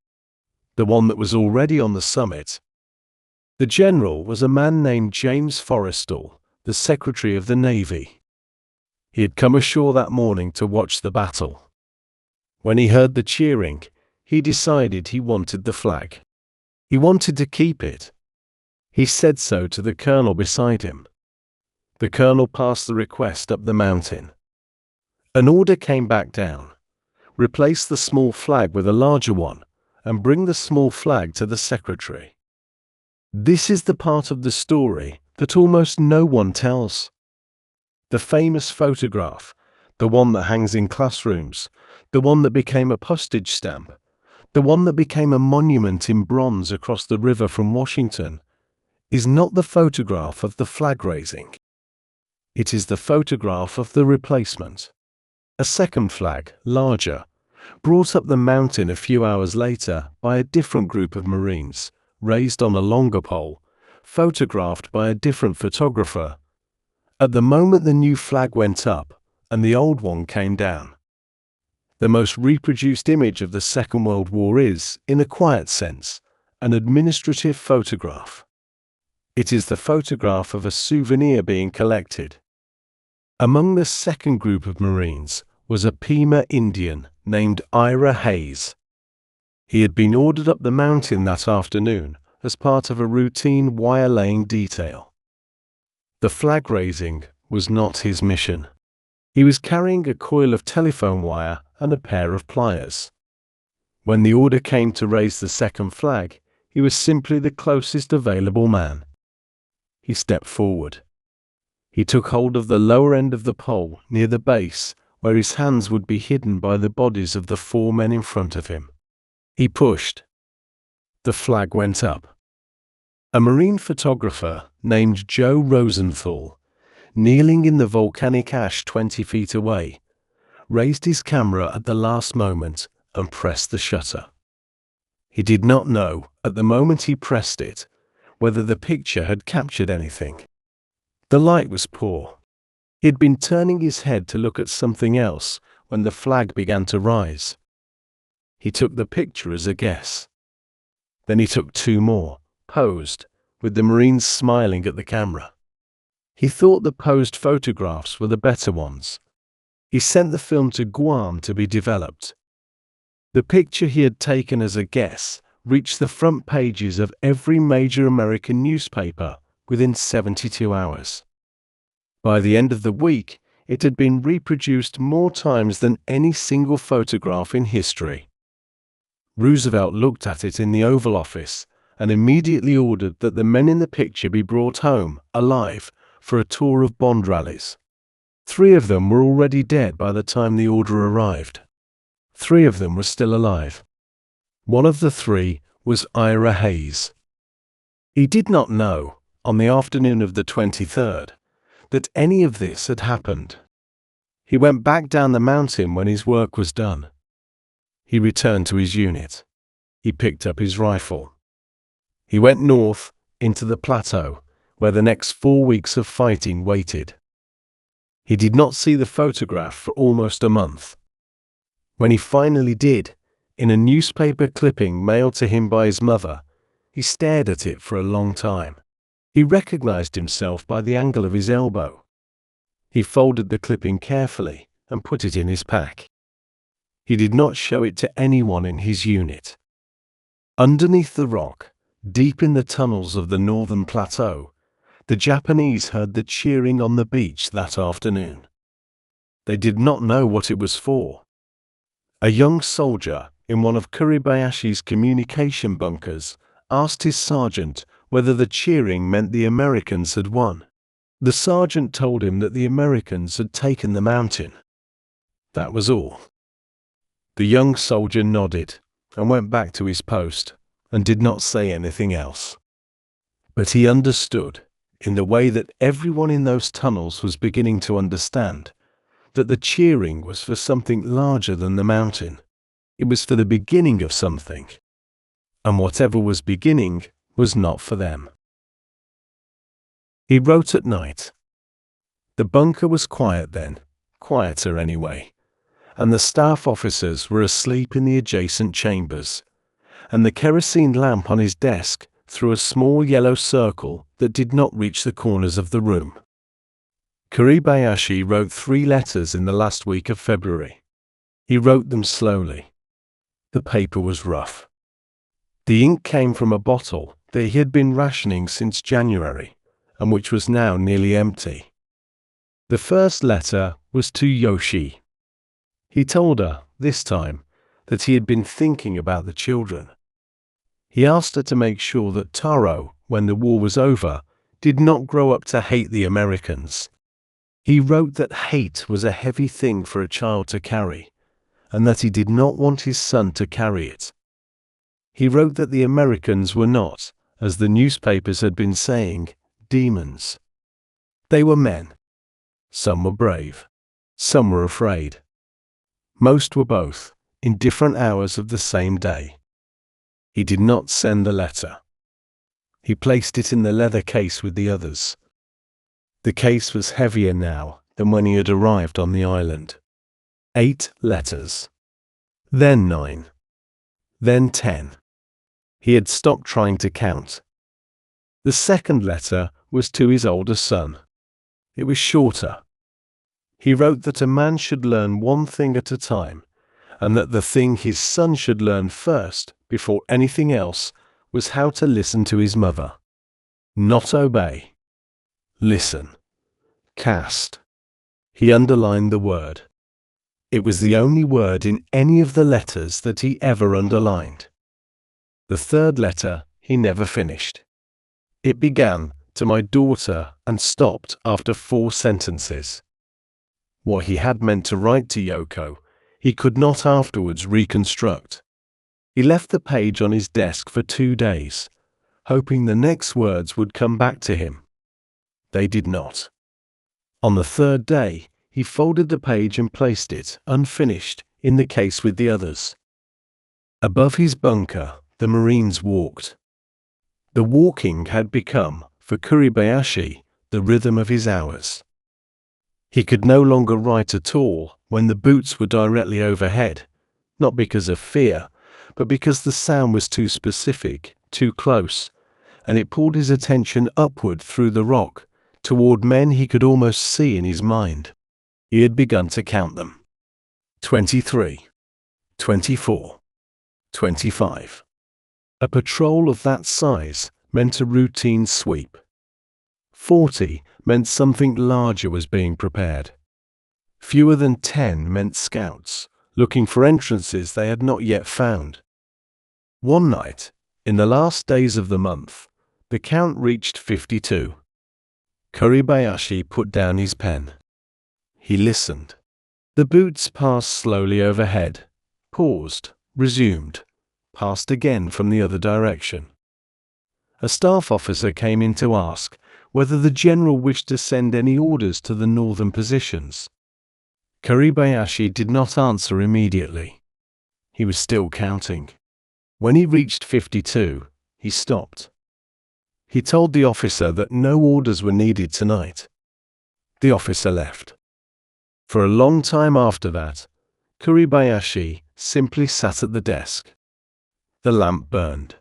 [SPEAKER 1] the one that was already on the summit. The general was a man named James Forrestal, the Secretary of the Navy. He had come ashore that morning to watch the battle. When he heard the cheering, he decided he wanted the flag. He wanted to keep it. He said so to the colonel beside him. The colonel passed the request up the mountain. An order came back down. Replace the small flag with a larger one, and bring the small flag to the secretary. This is the part of the story that almost no one tells. The famous photograph, the one that hangs in classrooms, the one that became a postage stamp, the one that became a monument in bronze across the river from Washington, is not the photograph of the flag raising. It is the photograph of the replacement. A second flag, larger, brought up the mountain a few hours later by a different group of Marines, raised on a longer pole, photographed by a different photographer. At the moment the new flag went up and the old one came down. The most reproduced image of the Second World War is, in a quiet sense, an administrative photograph. It is the photograph of a souvenir being collected. Among the second group of Marines was a Pima Indian named Ira Hayes. He had been ordered up the mountain that afternoon as part of a routine wire-laying detail. The flag raising was not his mission. He was carrying a coil of telephone wire and a pair of pliers. When the order came to raise the second flag, he was simply the closest available man. He stepped forward. He took hold of the lower end of the pole near the base, where his hands would be hidden by the bodies of the 4 men in front of him. He pushed. The flag went up. A marine photographer named Joe Rosenthal, kneeling in the volcanic ash 20 feet away, raised his camera at the last moment and pressed the shutter. He did not know, at the moment he pressed it, whether the picture had captured anything. The light was poor. He had been turning his head to look at something else when the flag began to rise. He took the picture as a guess. Then he took 2 more, posed, with the Marines smiling at the camera. He thought the posed photographs were the better ones. He sent the film to Guam to be developed. The picture he had taken as a guess reached the front pages of every major American newspaper within 72 hours. By the end of the week, it had been reproduced more times than any single photograph in history. Roosevelt looked at it in the Oval Office and immediately ordered that the men in the picture be brought home, alive, for a tour of Bond rallies. 3 of them were already dead by the time the order arrived. 3 of them were still alive. One of the 3 was Ira Hayes. He did not know, on the afternoon of the 23rd, that any of this had happened. He went back down the mountain when his work was done. He returned to his unit. He picked up his rifle. He went north, into the plateau, where the next 4 weeks of fighting waited. He did not see the photograph for almost a month. When he finally did, in a newspaper clipping mailed to him by his mother, he stared at it for a long time. He recognized himself by the angle of his elbow. He folded the clipping carefully and put it in his pack. He did not show it to anyone in his unit. Underneath the rock, deep in the tunnels of the northern plateau, the Japanese heard the cheering on the beach that afternoon. They did not know what it was for. A young soldier in one of Kuribayashi's communication bunkers asked his sergeant whether the cheering meant the Americans had won. The sergeant told him that the Americans had taken the mountain. That was all. The young soldier nodded and went back to his post and did not say anything else. But he understood, in the way that everyone in those tunnels was beginning to understand, that the cheering was for something larger than the mountain. It was for the beginning of something. And whatever was beginning was not for them. He wrote at night. The bunker was quiet then, quieter anyway, and the staff officers were asleep in the adjacent chambers, and the kerosene lamp on his desk threw a small yellow circle that did not reach the corners of the room. Kuribayashi wrote 3 letters in the last week of February. He wrote them slowly. The paper was rough. The ink came from a bottle that he had been rationing since January, and which was now nearly empty. The first letter was to Yoshii. He told her, this time, that he had been thinking about the children. He asked her to make sure that Tarō, when the war was over, did not grow up to hate the Americans. He wrote that hate was a heavy thing for a child to carry, and that he did not want his son to carry it. He wrote that the Americans were not, as the newspapers had been saying, demons. They were men. Some were brave. Some were afraid. Most were both, in different hours of the same day. He did not send the letter. He placed it in the leather case with the others. The case was heavier now than when he had arrived on the island. 8 letters. Then 9. Then 10. He had stopped trying to count. The second letter was to his older son. It was shorter. He wrote that a man should learn one thing at a time, and that the thing his son should learn first, before anything else, was how to listen to his mother. Not obey. Listen. Cast. He underlined the word. It was the only word in any of the letters that he ever underlined. The third letter he never finished. It began, to my daughter, and stopped after 4 sentences. What he had meant to write to Yoko, he could not afterwards reconstruct. He left the page on his desk for 2 days, hoping the next words would come back to him. They did not. On the 3rd day, he folded the page and placed it, unfinished, in the case with the others. Above his bunker, the Marines walked. The walking had become, for Kuribayashi, the rhythm of his hours. He could no longer write at all when the boots were directly overhead, not because of fear, but because the sound was too specific, too close, and it pulled his attention upward through the rock, toward men he could almost see in his mind. He had begun to count them. 23. 24. 25. A patrol of that size meant a routine sweep. 40 meant something larger was being prepared. Fewer than 10 meant scouts, looking for entrances they had not yet found. One night, in the last days of the month, the count reached 52. Kuribayashi put down his pen. He listened. The boots passed slowly overhead, paused, resumed, passed again from the other direction. A staff officer came in to ask whether the general wished to send any orders to the northern positions. Kuribayashi did not answer immediately. He was still counting. When he reached 52, he stopped. He told the officer that no orders were needed tonight. The officer left. For a long time after that, Kuribayashi simply sat at the desk. The lamp burned.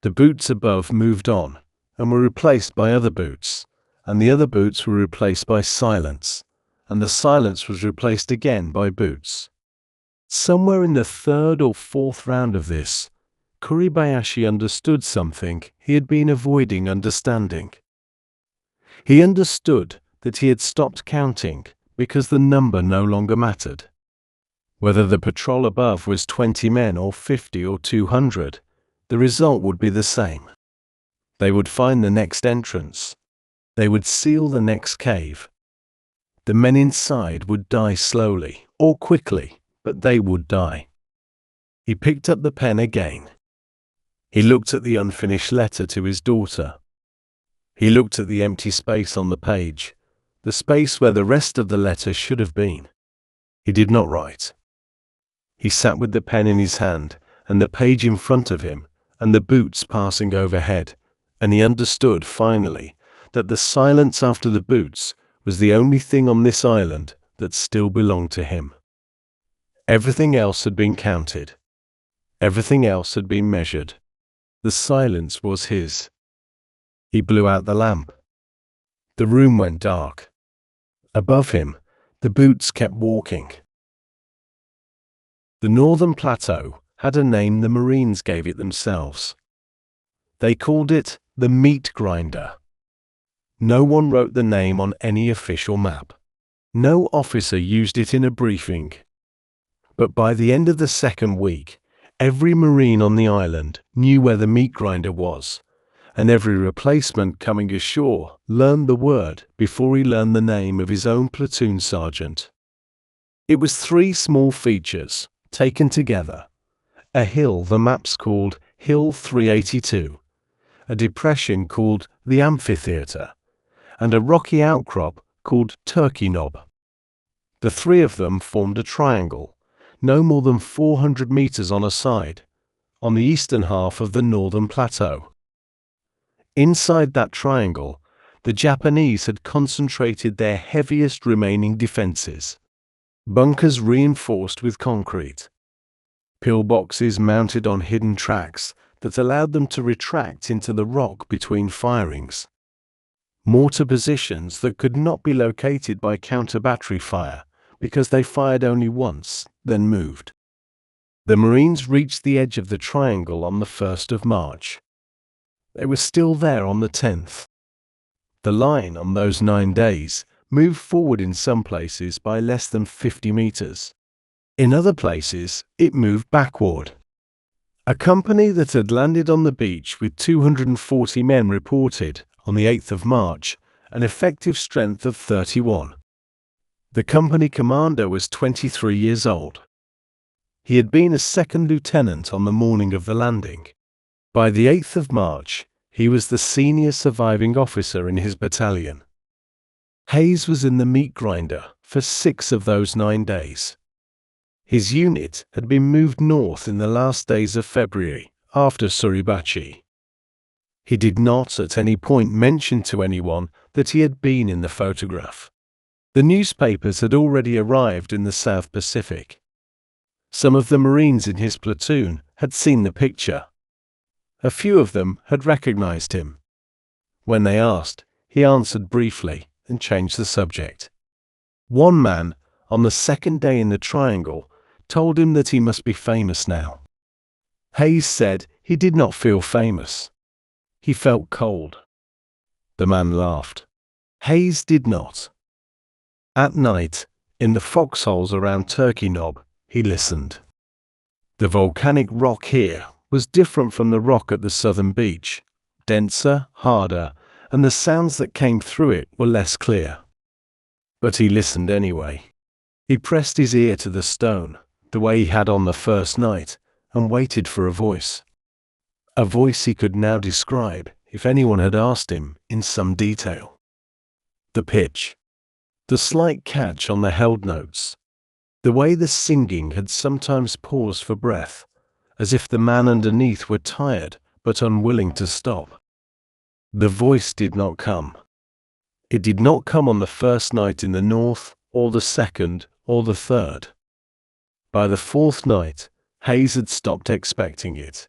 [SPEAKER 1] The boots above moved on and were replaced by other boots, and the other boots were replaced by silence, and the silence was replaced again by boots. Somewhere in the 3rd or 4th round of this, Kuribayashi understood something he had been avoiding understanding. He understood that he had stopped counting because the number no longer mattered. Whether the patrol above was 20 men or 50 or 200, the result would be the same. They would find the next entrance. They would seal the next cave. The men inside would die slowly or quickly, but they would die. He picked up the pen again. He looked at the unfinished letter to his daughter. He looked at the empty space on the page, the space where the rest of the letter should have been. He did not write. He sat with the pen in his hand, and the page in front of him, and the boots passing overhead, and he understood finally that the silence after the boots was the only thing on this island that still belonged to him. Everything else had been counted. Everything else had been measured. The silence was his. He blew out the lamp. The room went dark. Above him, the boots kept walking. The northern plateau had a name the Marines gave it themselves. They called it the Meat Grinder. No one wrote the name on any official map. No officer used it in a briefing. But by the end of the 2nd week, every Marine on the island knew where the Meat Grinder was, and every replacement coming ashore learned the word before he learned the name of his own platoon sergeant. It was 3 small features, taken together. A hill the maps called Hill 382, a depression called the Amphitheatre, and a rocky outcrop called Turkey Knob. The 3 of them formed a triangle, no more than 400 meters on a side, on the eastern half of the northern plateau. Inside that triangle, the Japanese had concentrated their heaviest remaining defenses. Bunkers reinforced with concrete. Pillboxes mounted on hidden tracks that allowed them to retract into the rock between firings. Mortar positions that could not be located by counter-battery fire because they fired only once, then moved. The Marines reached the edge of the triangle on the 1st of March. They were still there on the 10th. The line on those 9 days moved forward in some places by less than 50 meters. In other places, it moved backward. A company that had landed on the beach with 240 men reported, on the 8th of March, an effective strength of 31. The company commander was 23 years old. He had been a second lieutenant on the morning of the landing. By the 8th of March, he was the senior surviving officer in his battalion. Hayes was in the meat grinder for 6 of those 9 days. His unit had been moved north in the last days of February, after Suribachi. He did not at any point mention to anyone that he had been in the photograph. The newspapers had already arrived in the South Pacific. Some of the Marines in his platoon had seen the picture. A few of them had recognized him. When they asked, he answered briefly and changed the subject. One man, on the second day in the triangle, told him that he must be famous now. Hayes said he did not feel famous. He felt cold. The man laughed. Hayes did not. At night, in the foxholes around Turkey Knob, he listened. The volcanic rock here was different from the rock at the southern beach, denser, harder, and the sounds that came through it were less clear. But he listened anyway. He pressed his ear to the stone, the way he had on the first night, and waited for a voice. A voice he could now describe, if anyone had asked him, in some detail. The pitch. The slight catch on the held notes. The way the singing had sometimes paused for breath, as if the man underneath were tired but unwilling to stop. The voice did not come. It did not come on the first night in the north, or the second, or the third. By the fourth night, Hayes had stopped expecting it.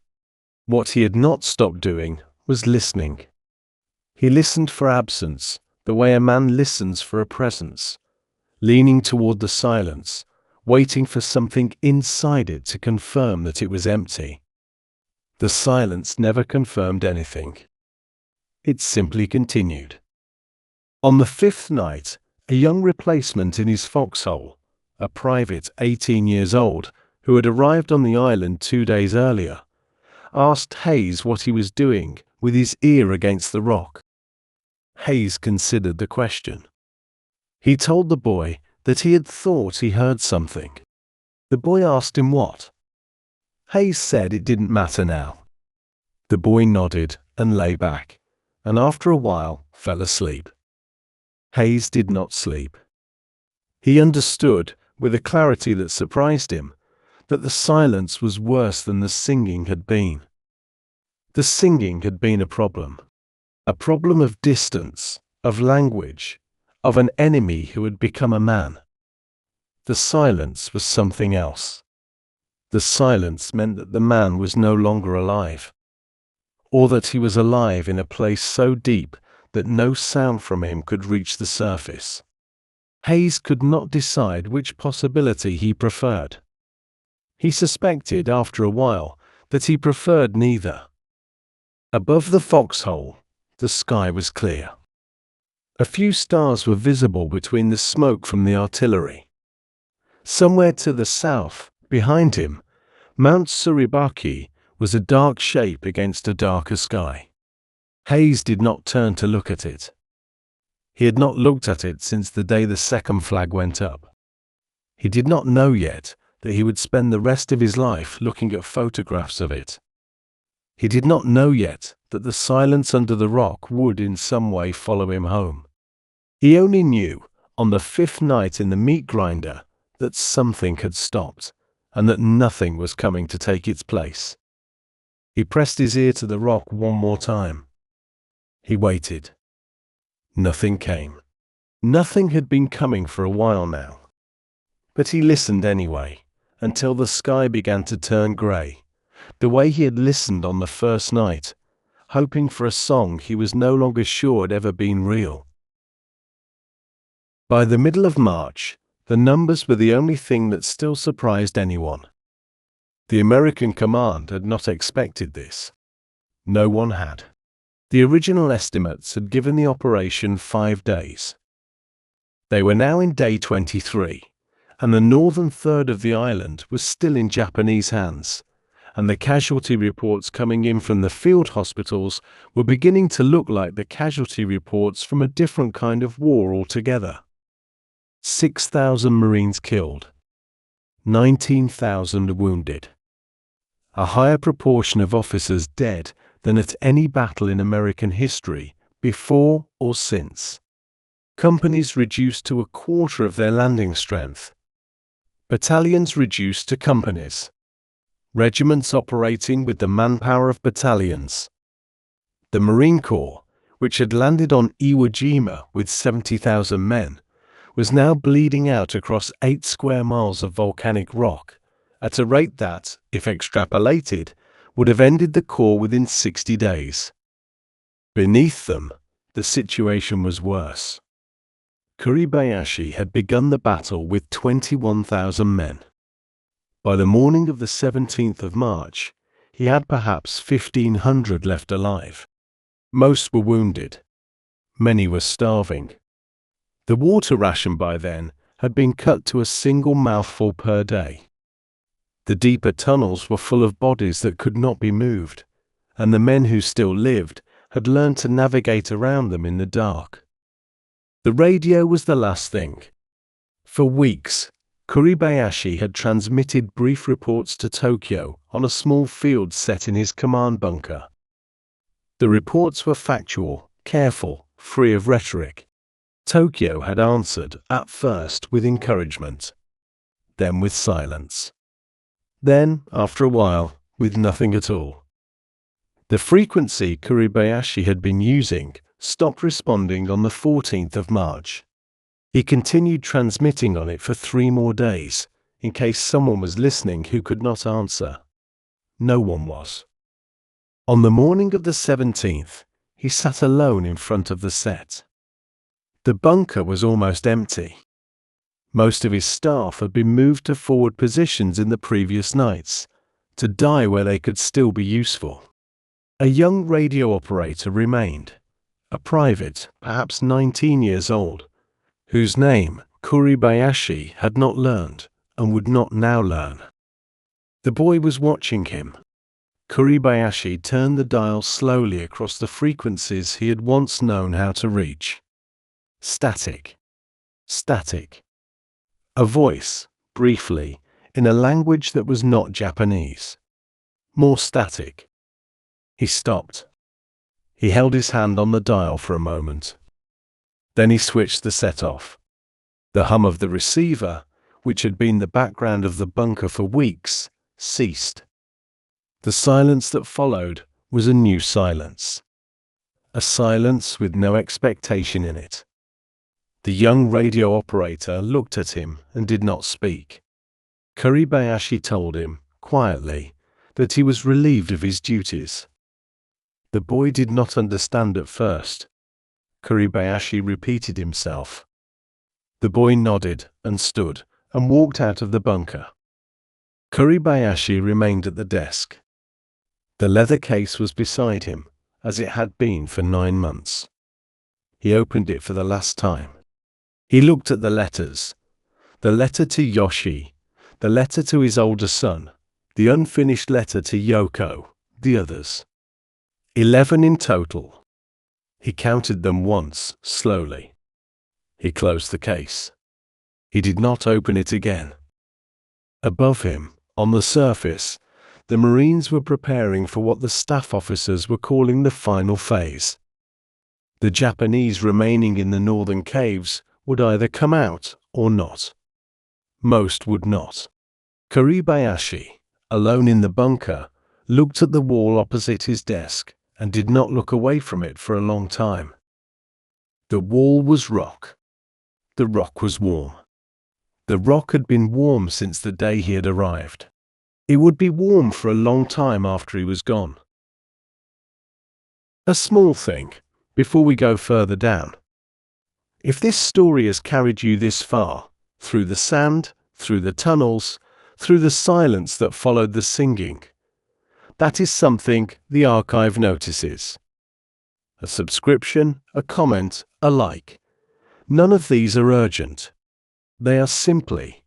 [SPEAKER 1] What he had not stopped doing was listening. He listened for absence, the way a man listens for a presence, leaning toward the silence, waiting for something inside it to confirm that it was empty. The silence never confirmed anything. It simply continued. On the 5th night, a young replacement in his foxhole, a private 18 years old, who had arrived on the island 2 days earlier, asked Hayes what he was doing with his ear against the rock. Hayes considered the question. He told the boy that he had thought he heard something. The boy asked him what. Hayes said it didn't matter now. The boy nodded and lay back, and after a while fell asleep. Hayes did not sleep. He understood, with a clarity that surprised him, that the silence was worse than the singing had been. The singing had been a problem of distance, of language, of an enemy who had become a man. The silence was something else. The silence meant that the man was no longer alive, or that he was alive in a place so deep that no sound from him could reach the surface. Hayes could not decide which possibility he preferred. He suspected after a while that he preferred neither. Above the foxhole, the sky was clear. A few stars were visible between the smoke from the artillery. Somewhere to the south, behind him, Mount Suribachi was a dark shape against a darker sky. Hayes did not turn to look at it. He had not looked at it since the day the second flag went up. He did not know yet that he would spend the rest of his life looking at photographs of it. He did not know yet that the silence under the rock would in some way follow him home. He only knew, on the 5th night in the meat grinder, that something had stopped, and that nothing was coming to take its place. He pressed his ear to the rock one more time. He waited. Nothing came. Nothing had been coming for a while now. But he listened anyway, until the sky began to turn grey, the way he had listened on the first night, hoping for a song he was no longer sure had ever been real. By the middle of March, the numbers were the only thing that still surprised anyone. The American command had not expected this. No one had. The original estimates had given the operation 5 days. They were now in day 23, and the northern third of the island was still in Japanese hands, and the casualty reports coming in from the field hospitals were beginning to look like the casualty reports from a different kind of war altogether. 6,000 Marines killed, 19,000 wounded. A higher proportion of officers dead than at any battle in American history, before or since. Companies reduced to a quarter of their landing strength. Battalions reduced to companies. Regiments operating with the manpower of battalions. The Marine Corps, which had landed on Iwo Jima with 70,000 men, was now bleeding out across 8 square miles of volcanic rock, at a rate that, if extrapolated, would have ended the Corps within 60 days. Beneath them, the situation was worse. Kuribayashi had begun the battle with 21,000 men. By the morning of the 17th of March, he had perhaps 1,500 left alive. Most were wounded. Many were starving. The water ration by then had been cut to a single mouthful per day. The deeper tunnels were full of bodies that could not be moved, and the men who still lived had learned to navigate around them in the dark. The radio was the last thing. For weeks, Kuribayashi had transmitted brief reports to Tokyo on a small field set in his command bunker. The reports were factual, careful, free of rhetoric. Tokyo had answered, at first with encouragement, then with silence. Then, after a while, with nothing at all. The frequency Kuribayashi had been using stopped responding on the 14th of March. He continued transmitting on it for 3 more days, in case someone was listening who could not answer. No one was. On the morning of the 17th, he sat alone in front of the set. The bunker was almost empty. Most of his staff had been moved to forward positions in the previous nights, to die where they could still be useful. A young radio operator remained, a private, perhaps 19 years old, whose name Kuribayashi had not learned and would not now learn. The boy was watching him. Kuribayashi turned the dial slowly across the frequencies he had once known how to reach. Static. Static. A voice, briefly, in a language that was not Japanese. More static. He stopped. He held his hand on the dial for a moment. Then he switched the set off. The hum of the receiver, which had been the background of the bunker for weeks, ceased. The silence that followed was a new silence. A silence with no expectation in it. The young radio operator looked at him and did not speak. Kuribayashi told him, quietly, that he was relieved of his duties. The boy did not understand at first. Kuribayashi repeated himself. The boy nodded and stood and walked out of the bunker. Kuribayashi remained at the desk. The leather case was beside him, as it had been for 9 months. He opened it for the last time. He looked at the letters. The letter to Yoshii, the letter to his older son, the unfinished letter to Yoko, the others. 11 in total. He counted them once, slowly. He closed the case. He did not open it again. Above him, on the surface, the Marines were preparing for what the staff officers were calling the final phase. The Japanese remaining in the northern caves would either come out or not. Most would not. Kuribayashi, alone in the bunker, looked at the wall opposite his desk and did not look away from it for a long time. The wall was rock. The rock was warm. The rock had been warm since the day he had arrived. It would be warm for a long time after he was gone. A small thing, before we go further down. If this story has carried you this far, through the sand, through the tunnels, through the silence that followed the singing, that is something the archive notices. A subscription, a comment, a like. None of these are urgent. They are simply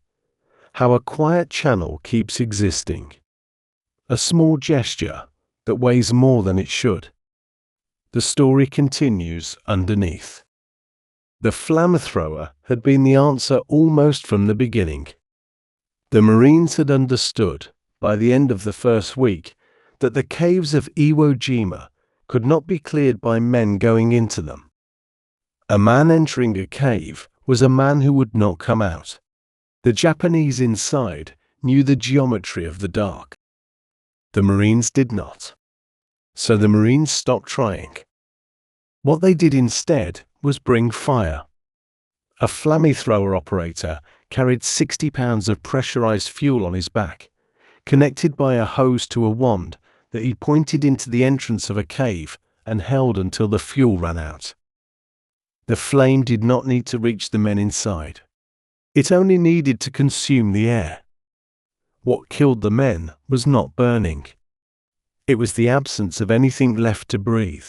[SPEAKER 1] how a quiet channel keeps existing. a small gesture that weighs more than it should. The story continues underneath. The flamethrower had been the answer almost from the beginning. The Marines had understood, by the end of the first week, that the caves of Iwo Jima could not be cleared by men going into them. A man entering a cave was a man who would not come out. The Japanese inside knew the geometry of the dark. The Marines did not. So the Marines stopped trying. What they did instead was bring fire. A flamethrower operator carried 60 pounds of pressurized fuel on his back, connected by a hose to a wand that he pointed into the entrance of a cave and held until the fuel ran out. The flame did not need to reach the men inside. It only needed to consume the air. What killed the men was not burning. It was the absence of anything left to breathe.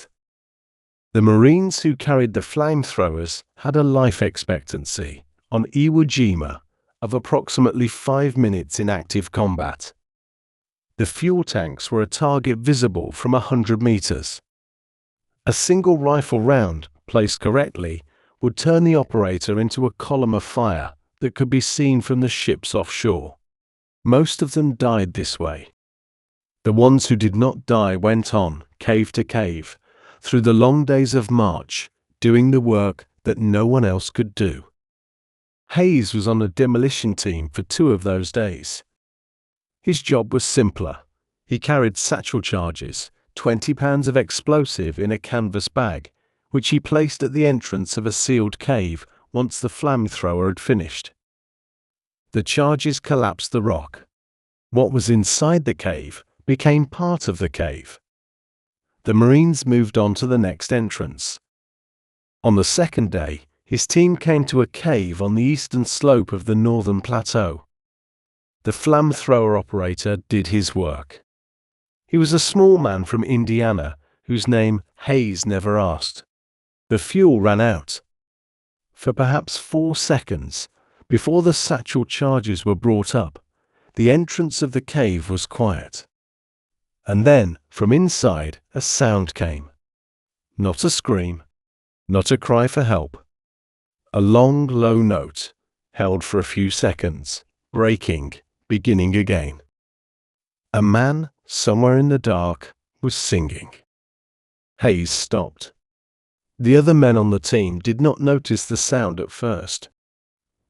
[SPEAKER 1] The Marines who carried the flamethrowers had a life expectancy on Iwo Jima of approximately 5 minutes in active combat. The fuel tanks were a target visible from 100 meters. A single rifle round, placed correctly, would turn the operator into a column of fire that could be seen from the ships offshore. Most of them died this way. The ones who did not die went on, cave to cave, through the long days of March, doing the work that no one else could do. Hayes was on a demolition team for 2 of those days. His job was simpler. He carried satchel charges, 20 pounds of explosive in a canvas bag, which he placed at the entrance of a sealed cave once the flamethrower had finished. The charges collapsed the rock. What was inside the cave became part of the cave. The Marines moved on to the next entrance. On the second day, his team came to a cave on the eastern slope of the northern plateau. The flamethrower operator did his work. He was a small man from Indiana, whose name Hayes never asked. The fuel ran out. For perhaps 4 seconds, before the satchel charges were brought up, the entrance of the cave was quiet. And then, from inside, a sound came. Not a scream, not a cry for help. A long, low note, held for a few seconds, breaking, beginning again. A man, somewhere in the dark, was singing. Hayes stopped. The other men on the team did not notice the sound at first.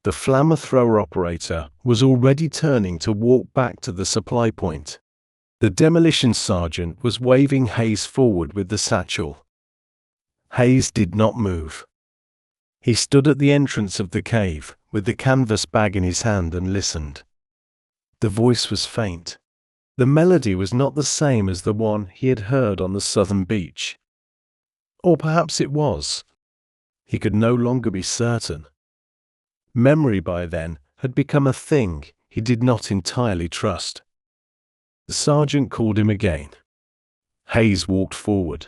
[SPEAKER 1] The flamethrower operator was already turning to walk back to the supply point. The demolition sergeant was waving Hayes forward with the satchel. Hayes did not move. He stood at the entrance of the cave, with the canvas bag in his hand, and listened. The voice was faint. The melody was not the same as the one he had heard on the southern beach. Or perhaps it was. He could no longer be certain. Memory by then had become a thing he did not entirely trust. The sergeant called him again. Hayes walked forward.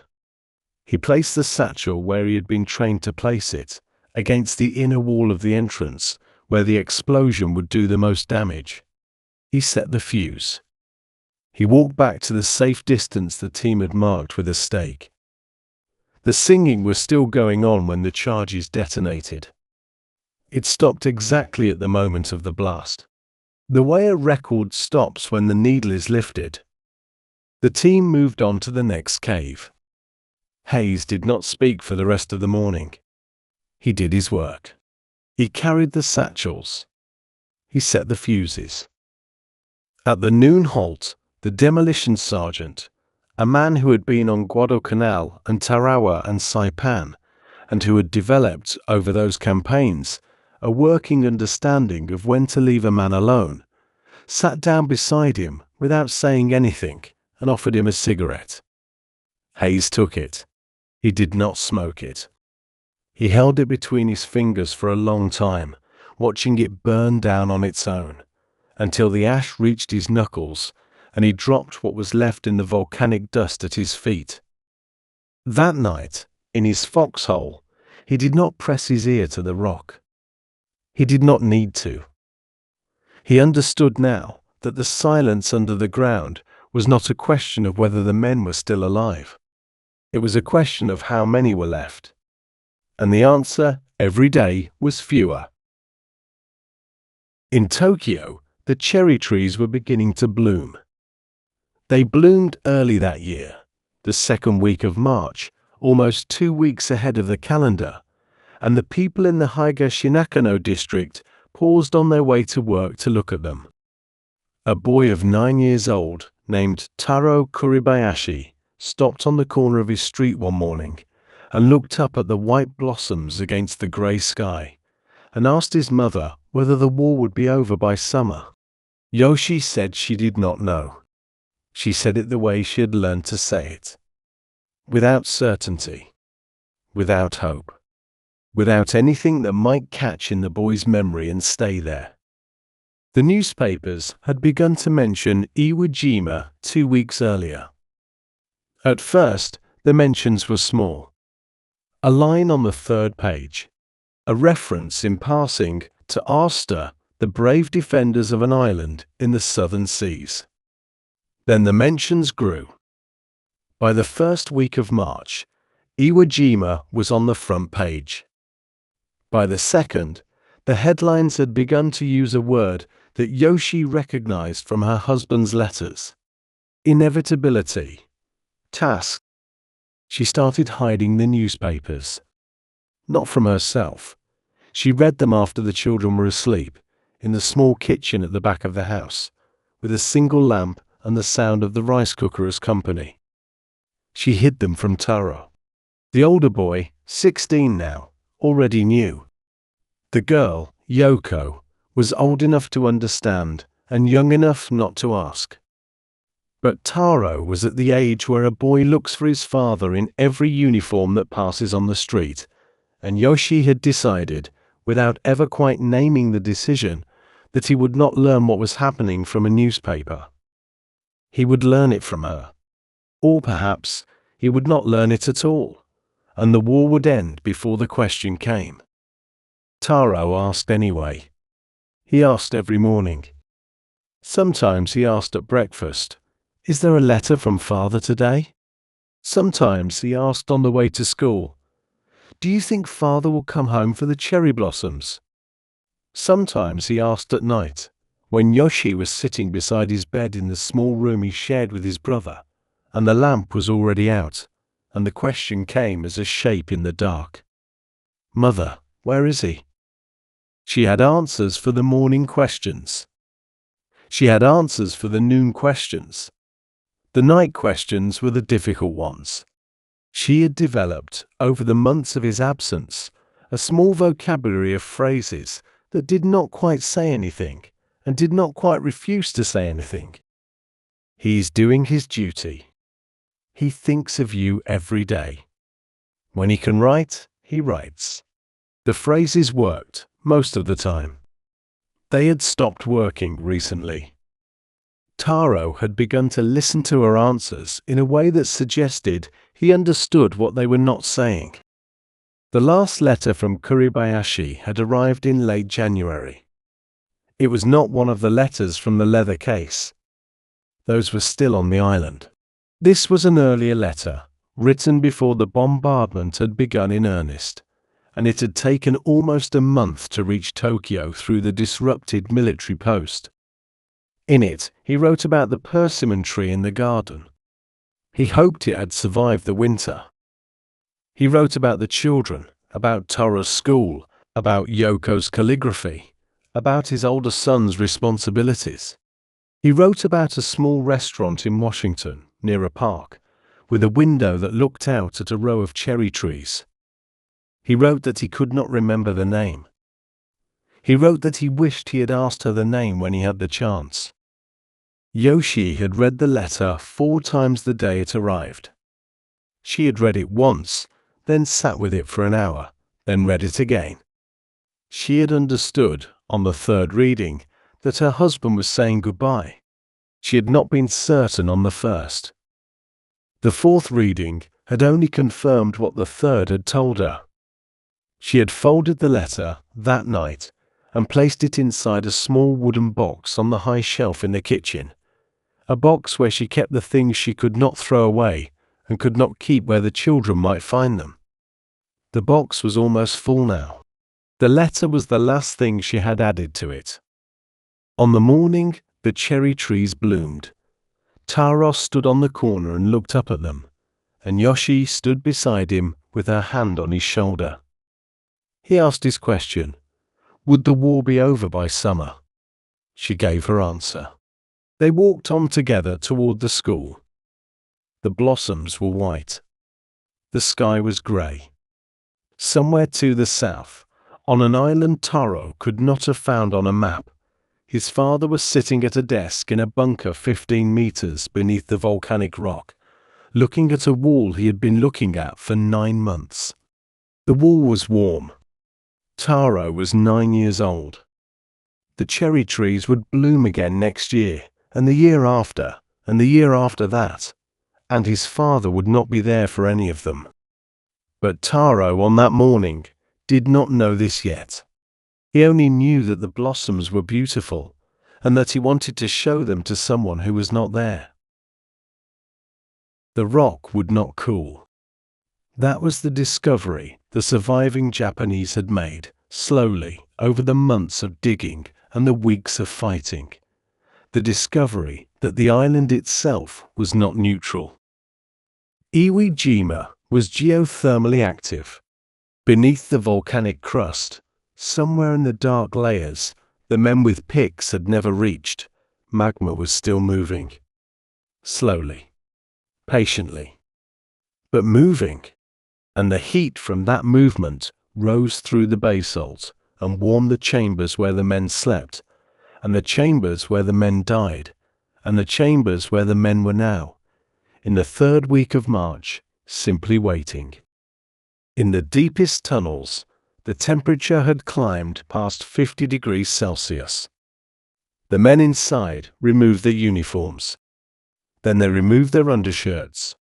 [SPEAKER 1] He placed the satchel where he had been trained to place it, against the inner wall of the entrance, where the explosion would do the most damage. He set the fuse. He walked back to the safe distance the team had marked with a stake. The singing was still going on when the charges detonated. It stopped exactly at the moment of the blast. The way a record stops when the needle is lifted. The team moved on to the next cave. Hayes did not speak for the rest of the morning. He did his work. He carried the satchels. He set the fuses. At the noon halt, the demolition sergeant, a man who had been on Guadalcanal and Tarawa and Saipan, and who had developed, over those campaigns, a working understanding of when to leave a man alone, sat down beside him without saying anything and offered him a cigarette. Hayes took it. He did not smoke it. He held it between his fingers for a long time, watching it burn down on its own, until the ash reached his knuckles and he dropped what was left in the volcanic dust at his feet. That night, in his foxhole, he did not press his ear to the rock. He did not need to. He understood now that the silence under the ground was not a question of whether the men were still alive. It was a question of how many were left. And the answer, every day, was fewer. In Tokyo, the cherry trees were beginning to bloom. They bloomed early that year, the second week of March, almost 2 weeks ahead of the calendar, and the people in the Higashinakano district paused on their way to work to look at them. A boy of 9 years old, named Tarō Kuribayashi, stopped on the corner of his street one morning and looked up at the white blossoms against the grey sky, and asked his mother whether the war would be over by summer. Yoshii said she did not know. She said it the way she had learned to say it. Without certainty. Without hope. Without anything that might catch in the boy's memory and stay there. The newspapers had begun to mention Iwo Jima 2 weeks earlier. At first, the mentions were small. A line on the 3rd page. A reference in passing to Asta, the brave defenders of an island in the southern seas. Then the mentions grew. By the first week of March, Iwo Jima was on the front page. By the second, the headlines had begun to use a word that Yoshii recognized from her husband's letters. Inevitability. Task. She started hiding the newspapers. Not from herself. She read them after the children were asleep, in the small kitchen at the back of the house, with a single lamp and the sound of the rice cooker as company. She hid them from Tarō. The older boy, 16 now, already knew. The girl, Yoko, was old enough to understand and young enough not to ask. But Tarō was at the age where a boy looks for his father in every uniform that passes on the street, and Yoshii had decided, without ever quite naming the decision, that he would not learn what was happening from a newspaper. He would learn it from her. Or perhaps he would not learn it at all, and the war would end before the question came. Tarō asked anyway. He asked every morning. Sometimes he asked at breakfast, "Is there a letter from father today?" Sometimes he asked on the way to school, "Do you think father will come home for the cherry blossoms?" Sometimes he asked at night, when Yoshii was sitting beside his bed in the small room he shared with his brother, and the lamp was already out, and the question came as a shape in the dark. "Mother, where is he?" She had answers for the morning questions. She had answers for the noon questions. The night questions were the difficult ones. She had developed, over the months of his absence, a small vocabulary of phrases that did not quite say anything, and did not quite refuse to say anything. He is doing his duty. He thinks of you every day. When he can write, he writes. The phrases worked, most of the time. They had stopped working recently. Tarō had begun to listen to her answers in a way that suggested he understood what they were not saying. The last letter from Kuribayashi had arrived in late January. It was not one of the letters from the leather case. Those were still on the island. This was an earlier letter, written before the bombardment had begun in earnest, and it had taken almost a month to reach Tokyo through the disrupted military post. In it, he wrote about the persimmon tree in the garden. He hoped it had survived the winter. He wrote about the children, about Tarō's school, about Yoko's calligraphy, about his older son's responsibilities. He wrote about a small restaurant in Washington, near a park, with a window that looked out at a row of cherry trees. He wrote that he could not remember the name. He wrote that he wished he had asked her the name when he had the chance. Yoshii had read the letter 4 times the day it arrived. She had read it once, then sat with it for an hour, then read it again. She had understood, on the 3rd reading, that her husband was saying goodbye. She had not been certain on the 1st. The 4th reading had only confirmed what the 3rd had told her. She had folded the letter that night and placed it inside a small wooden box on the high shelf in the kitchen, a box where she kept the things she could not throw away and could not keep where the children might find them. The box was almost full now. The letter was the last thing she had added to it. On the morning the cherry trees bloomed, Tarō stood on the corner and looked up at them, and Yoshii stood beside him with her hand on his shoulder. He asked his question, would the war be over by summer? She gave her answer. They walked on together toward the school. The blossoms were white. The sky was grey. Somewhere to the south, on an island Tarō could not have found on a map, his father was sitting at a desk in a bunker 15 meters beneath the volcanic rock, looking at a wall he had been looking at for 9 months. The wall was warm. Tarō was 9 years old. The cherry trees would bloom again next year, and the year after, and the year after that, and his father would not be there for any of them. But Tarō on that morning did not know this yet. He only knew that the blossoms were beautiful, and that he wanted to show them to someone who was not there. The rock would not cool. That was the discovery the surviving Japanese had made, slowly, over the months of digging and the weeks of fighting. The discovery that the island itself was not neutral. Iwo Jima was geothermally active. Beneath the volcanic crust, somewhere in the dark layers the men with picks had never reached, magma was still moving. Slowly. Patiently. But moving. And the heat from that movement rose through the basalt and warmed the chambers where the men slept, and the chambers where the men died, and the chambers where the men were now, in the 3rd week of March, simply waiting. In the deepest tunnels, the temperature had climbed past 50 degrees Celsius. The men inside removed their uniforms. Then they removed their undershirts.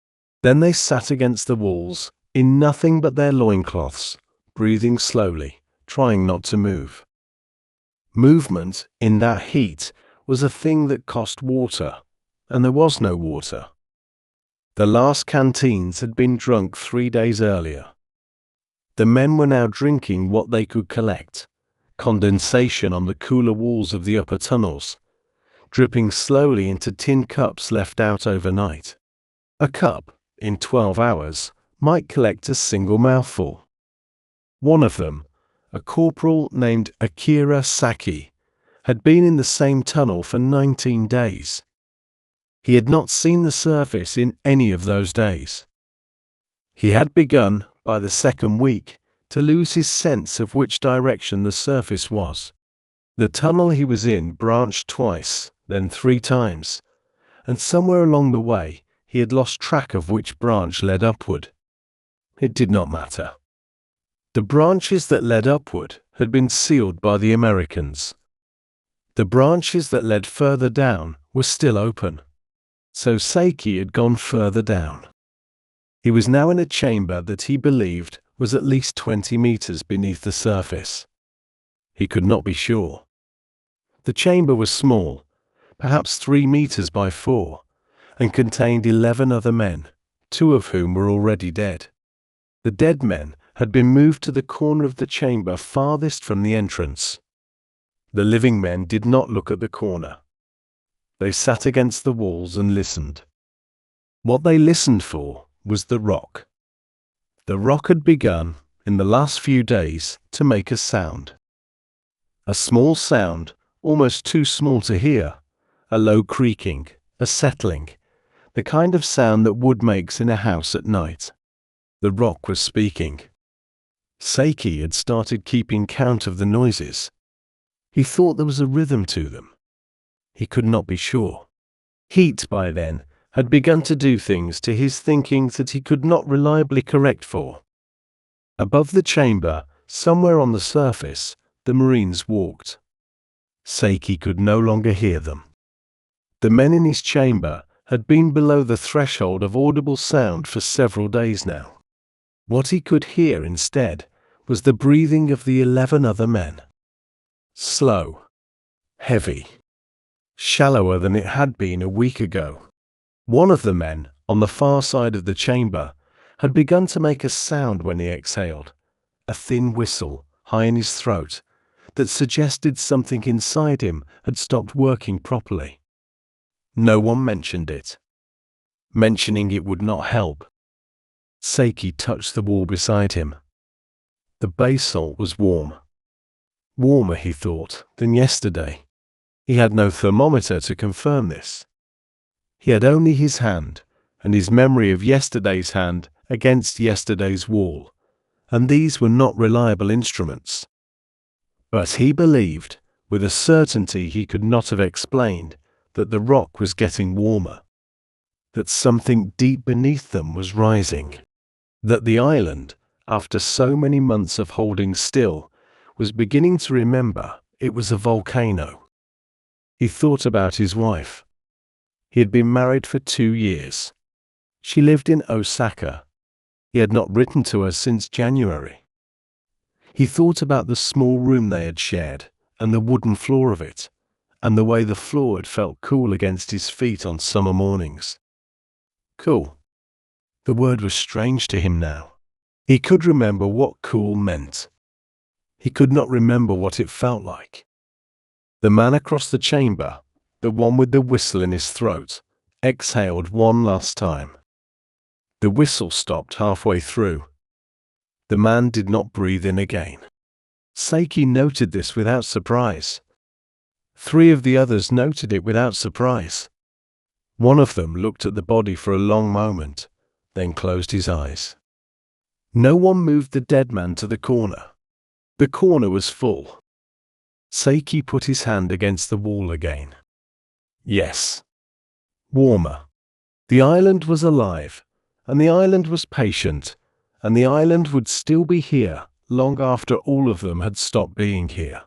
[SPEAKER 1] Then they sat against the walls, in nothing but their loincloths, breathing slowly, trying not to move. Movement, in that heat, was a thing that cost water, and there was no water. The last canteens had been drunk 3 days earlier. The men were now drinking what they could collect, condensation on the cooler walls of the upper tunnels, dripping slowly into tin cups left out overnight. A cup, in 12 hours, might collect a single mouthful. One of them, a corporal named Akira Saki, had been in the same tunnel for 19 days. He had not seen the surface in any of those days. He had begun, by the 2nd week, to lose his sense of which direction the surface was. The tunnel he was in branched twice, then 3 times, and somewhere along the way he had lost track of which branch led upward. It did not matter. The branches that led upward had been sealed by the Americans. The branches that led further down were still open. So Saki had gone further down. He was now in a chamber that he believed was at least 20 meters beneath the surface. He could not be sure. The chamber was small, perhaps 3 meters by 4, and contained 11 other men, 2 of whom were already dead. The dead men had been moved to the corner of the chamber farthest from the entrance. The living men did not look at the corner. They sat against the walls and listened. What they listened for was the rock. The rock had begun, in the last few days, to make a sound. A small sound, almost too small to hear, a low creaking, a settling, the kind of sound that wood makes in a house at night. The rock was speaking. Saki had started keeping count of the noises. He thought there was a rhythm to them. He could not be sure. Heat, by then, had begun to do things to his thinking that he could not reliably correct for. Above the chamber, somewhere on the surface, the Marines walked. Saki could no longer hear them. The men in his chamber had been below the threshold of audible sound for several days now. What he could hear instead was the breathing of the 11 other men. Slow. Heavy. shallower than it had been a week ago. One of the men, on the far side of the chamber, had begun to make a sound when he exhaled, a thin whistle, high in his throat, that suggested something inside him had stopped working properly. No one mentioned it. Mentioning it would not help. Seiki touched the wall beside him. The basalt was warm. Warmer, he thought, than yesterday. He had no thermometer to confirm this. He had only his hand, and his memory of yesterday's hand against yesterday's wall, and these were not reliable instruments. But he believed, with a certainty he could not have explained, that the rock was getting warmer, that something deep beneath them was rising, that the island, after so many months of holding still, was beginning to remember it was a volcano. He thought about his wife. He had been married for 2 years. She lived in Osaka. He had not written to her since January. He thought about the small room they had shared, and the wooden floor of it, and the way the floor had felt cool against his feet on summer mornings. Cool. The word was strange to him now. He could remember what cool meant. He could not remember what it felt like. The man across the chamber, the one with the whistle in his throat, exhaled one last time. The whistle stopped halfway through. The man did not breathe in again. Seiki noted this without surprise. 3 of the others noted it without surprise. One of them looked at the body for a long moment, then closed his eyes. No one moved the dead man to the corner. The corner was full. Seiki put his hand against the wall again. Yes. Warmer. The island was alive, and the island was patient, and the island would still be here long after all of them had stopped being here.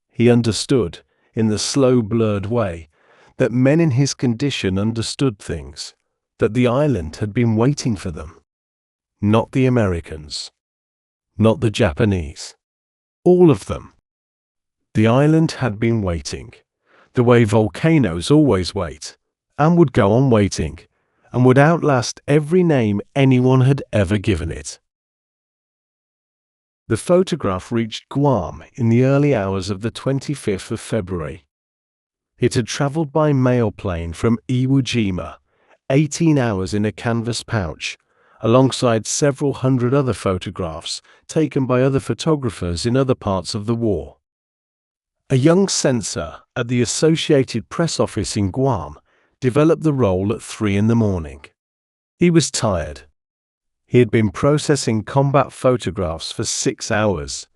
[SPEAKER 1] He understood, in the slow, blurred way, that men in his condition understood things, that the island had been waiting for them. Not the Americans. Not the Japanese. All of them. The island had been waiting, the way volcanoes always wait, and would go on waiting, and would outlast every name anyone had ever given it. The photograph reached Guam in the early hours of the 25th of February. It had travelled by mail plane from Iwo Jima, 18 hours in a canvas pouch, alongside several hundred other photographs taken by other photographers in other parts of the war. A young censor at the Associated Press office in Guam developed the roll at 3 in the morning. He was tired. He had been processing combat photographs for 6 hours.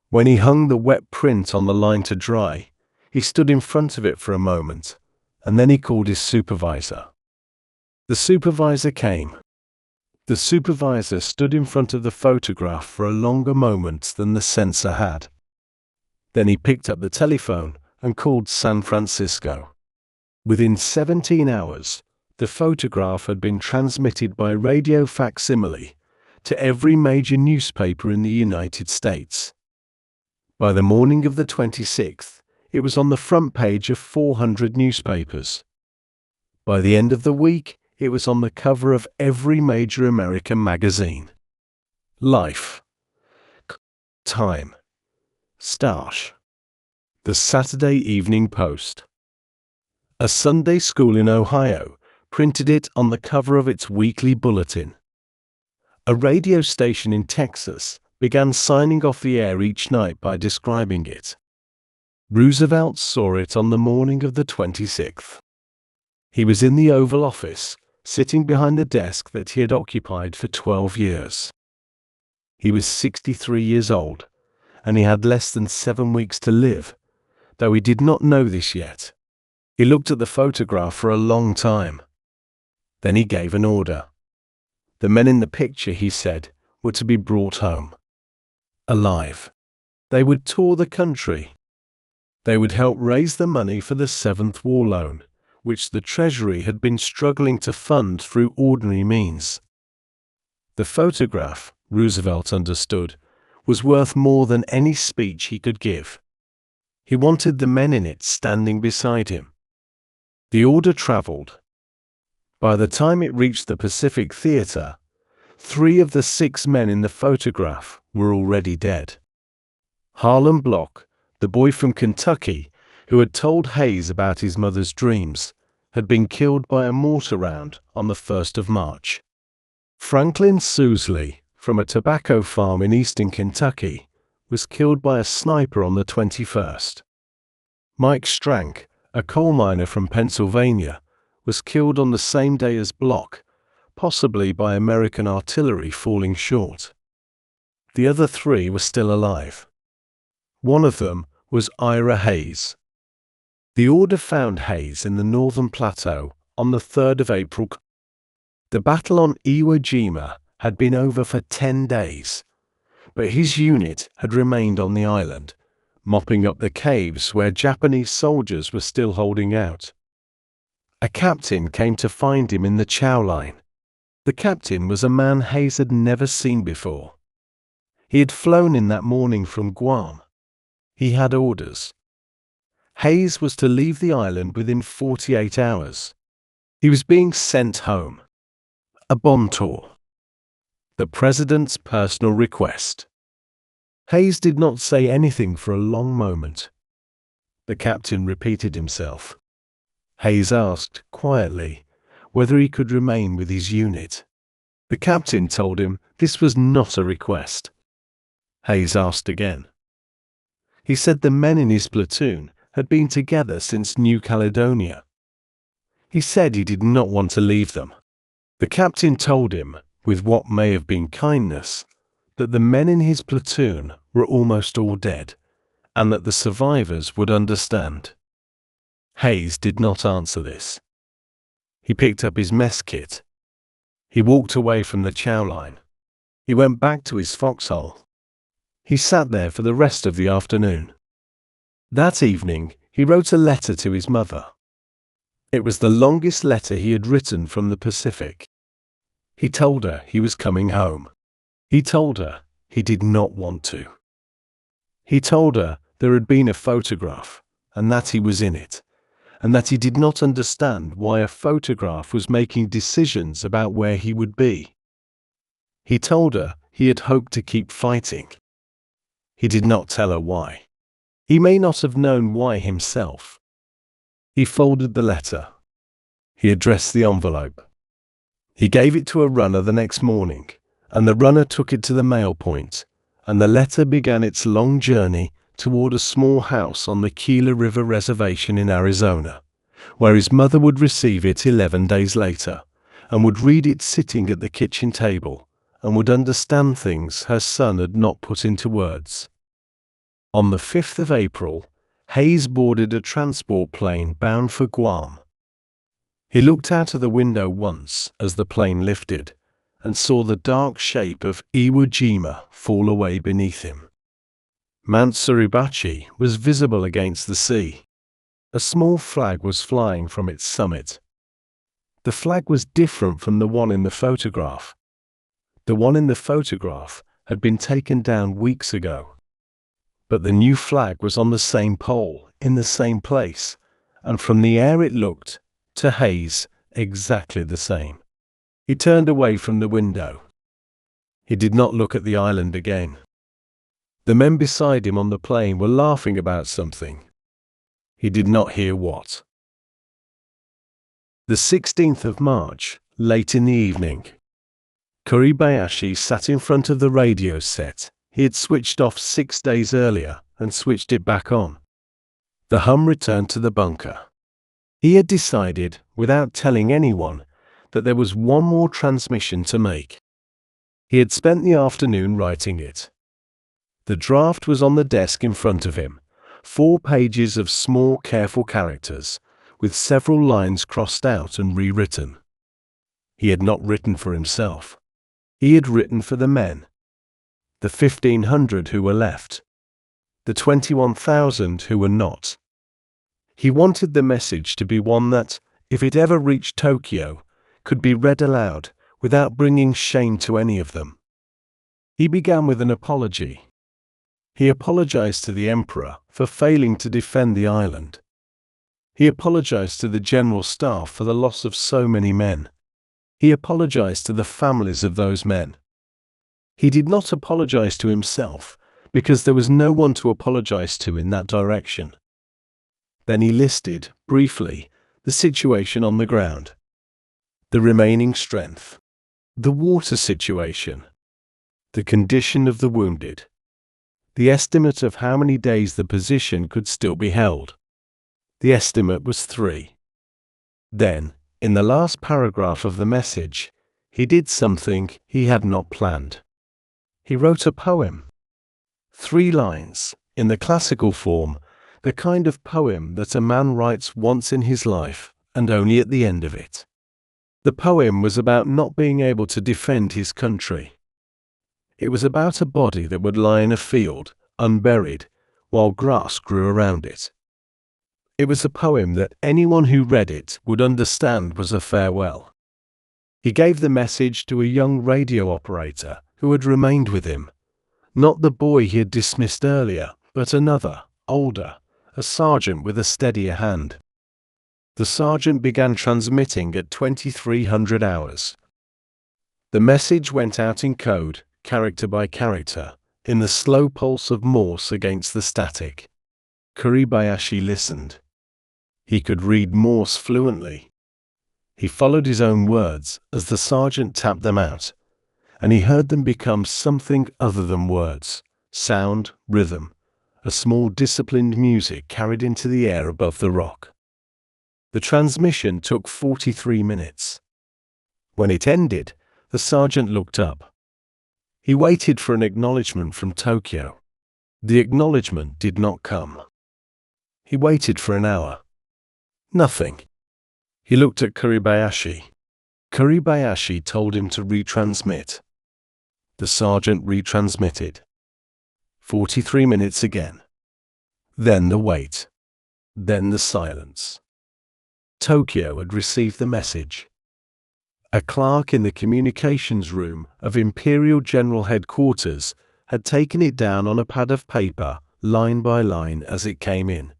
[SPEAKER 1] When he hung the wet print on the line to dry, he stood in front of it for a moment, and then he called his supervisor. The supervisor came. The supervisor stood in front of the photograph for a longer moment than the censor had. Then he picked up the telephone and called San Francisco. Within 17 hours, the photograph had been transmitted by radio facsimile to every major newspaper in the United States. By the morning of the 26th, it was on the front page of 400 newspapers. By the end of the week, it was on the cover of every major American magazine. Life. Time. Starch. The Saturday Evening Post. A Sunday school in Ohio printed it on the cover of its weekly bulletin. A radio station in Texas began signing off the air each night by describing it. Roosevelt saw it on the morning of the 26th. He was in the Oval Office, sitting behind the desk that he had occupied for 12 years. He was 63 years old, and he had less than 7 weeks to live, though he did not know this yet. He looked at the photograph for a long time. Then he gave an order. The men in the picture, he said, were to be brought home. Alive. They would tour the country. They would help raise the money for the 7th War Loan, which the Treasury had been struggling to fund through ordinary means. The photograph, Roosevelt understood, was worth more than any speech he could give. He wanted the men in it standing beside him. The order traveled. By the time it reached the Pacific Theater, 3 of the 6 men in the photograph were already dead. Harlan Block, the boy from Kentucky who had told Hayes about his mother's dreams, had been killed by a mortar round on the 1st of March. Franklin Sousley, from a tobacco farm in eastern Kentucky, was killed by a sniper on the 21st. Mike Strank, a coal miner from Pennsylvania, was killed on the same day as Block, possibly by American artillery falling short. The other 3 were still alive. One of them was Ira Hayes. The order found Hayes in the Northern Plateau on the 3rd of April. The battle on Iwo Jima had been over for 10 days, but his unit had remained on the island, mopping up the caves where Japanese soldiers were still holding out. A captain came to find him in the chow line. The captain was a man Hayes had never seen before. He had flown in that morning from Guam. He had orders. Hayes was to leave the island within 48 hours. He was being sent home. A bomb tour. The president's personal request. Hayes did not say anything for a long moment. The captain repeated himself. Hayes asked, quietly, whether he could remain with his unit. The captain told him this was not a request. Hayes asked again. He said the men in his platoon had been together since New Caledonia. He said he did not want to leave them. The captain told him, with what may have been kindness, that the men in his platoon were almost all dead, and that the survivors would understand. Hayes did not answer this. He picked up his mess kit. He walked away from the chow line. He went back to his foxhole. He sat there for the rest of the afternoon. That evening, he wrote a letter to his mother. It was the longest letter he had written from the Pacific. He told her he was coming home. He told her he did not want to. He told her there had been a photograph, and that he was in it, and that he did not understand why a photograph was making decisions about where he would be. He told her he had hoped to keep fighting. He did not tell her why. He may not have known why himself. He folded the letter. He addressed the envelope. He gave it to a runner the next morning, and the runner took it to the mail point, and the letter began its long journey toward a small house on the Gila River Reservation in Arizona, where his mother would receive it 11 days later, and would read it sitting at the kitchen table, and would understand things her son had not put into words. On the 5th of April, Hayes boarded a transport plane bound for Guam. He looked out of the window once as the plane lifted, and saw the dark shape of Iwo Jima fall away beneath him. Mount Suribachi was visible against the sea. A small flag was flying from its summit. The flag was different from the one in the photograph. The one in the photograph had been taken down weeks ago. But the new flag was on the same pole, in the same place, and from the air it looked, to Hayes, exactly the same. He turned away from the window. He did not look at the island again. The men beside him on the plane were laughing about something. He did not hear what. The 16th of March, late in the evening. Kuribayashi sat in front of the radio set. He had switched off 6 days earlier and switched it back on. The hum returned to the bunker. He had decided, without telling anyone, that there was one more transmission to make. He had spent the afternoon writing it. The draft was on the desk in front of him, 4 pages of small, careful characters, with several lines crossed out and rewritten. He had not written for himself. He had written for the men. The 1,500 who were left. The 21,000 who were not. He wanted the message to be one that, if it ever reached Tokyo, could be read aloud without bringing shame to any of them. He began with an apology. He apologized to the emperor for failing to defend the island. He apologized to the general staff for the loss of so many men. He apologized to the families of those men. He did not apologize to himself, because there was no one to apologize to in that direction. Then he listed, briefly, the situation on the ground. The remaining strength. The water situation. The condition of the wounded. The estimate of how many days the position could still be held. The estimate was 3. Then, in the last paragraph of the message, he did something he had not planned. He wrote a poem. 3 lines, in the classical form, the kind of poem that a man writes once in his life, and only at the end of it. The poem was about not being able to defend his country. It was about a body that would lie in a field, unburied, while grass grew around it. It was a poem that anyone who read it would understand was a farewell. He gave the message to a young radio operator who had remained with him. Not the boy he had dismissed earlier, but another, older, a sergeant with a steadier hand. The sergeant began transmitting at 2300 hours. The message went out in code, character by character, in the slow pulse of Morse against the static. Kuribayashi listened. He could read Morse fluently. He followed his own words as the sergeant tapped them out, and he heard them become something other than words, sound, rhythm, a small disciplined music carried into the air above the rock. The transmission took 43 minutes. When it ended, the sergeant looked up. He waited for an acknowledgement from Tokyo. The acknowledgement did not come. He waited for an hour. Nothing. He looked at Kuribayashi. Kuribayashi told him to retransmit. The sergeant retransmitted. 43 minutes again. Then the wait. Then the silence. Tokyo had received the message. A clerk in the communications room of Imperial General Headquarters had taken it down on a pad of paper, line by line as it came in.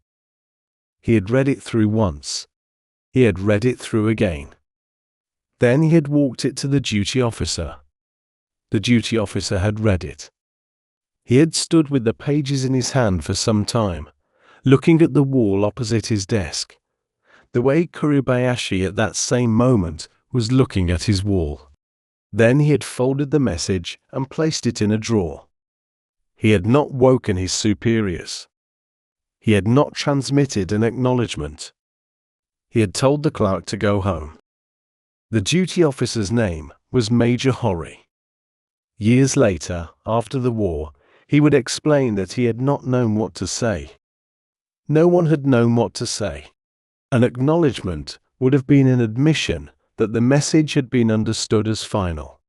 [SPEAKER 1] He had read it through once. He had read it through again. Then he had walked it to the duty officer. The duty officer had read it. He had stood with the pages in his hand for some time, looking at the wall opposite his desk, the way Kuribayashi at that same moment was looking at his wall. Then he had folded the message and placed it in a drawer. He had not woken his superiors. He had not transmitted an acknowledgement. He had told the clerk to go home. The duty officer's name was Major Hori. Years later, after the war, he would explain that he had not known what to say. No one had known what to say. An acknowledgement would have been an admission that the message had been understood as final.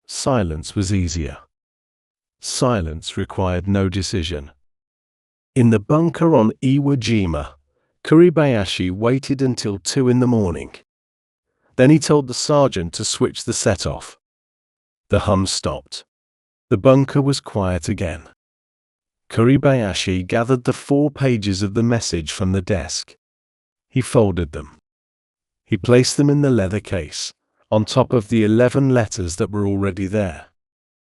[SPEAKER 1] Silence was easier. Silence required no decision. In the bunker on Iwo Jima, Kuribayashi waited until 2 in the morning. Then he told the sergeant to switch the set off. The hum stopped. The bunker was quiet again. Kuribayashi gathered the 4 pages of the message from the desk. He folded them. He placed them in the leather case, on top of the 11 letters that were already there.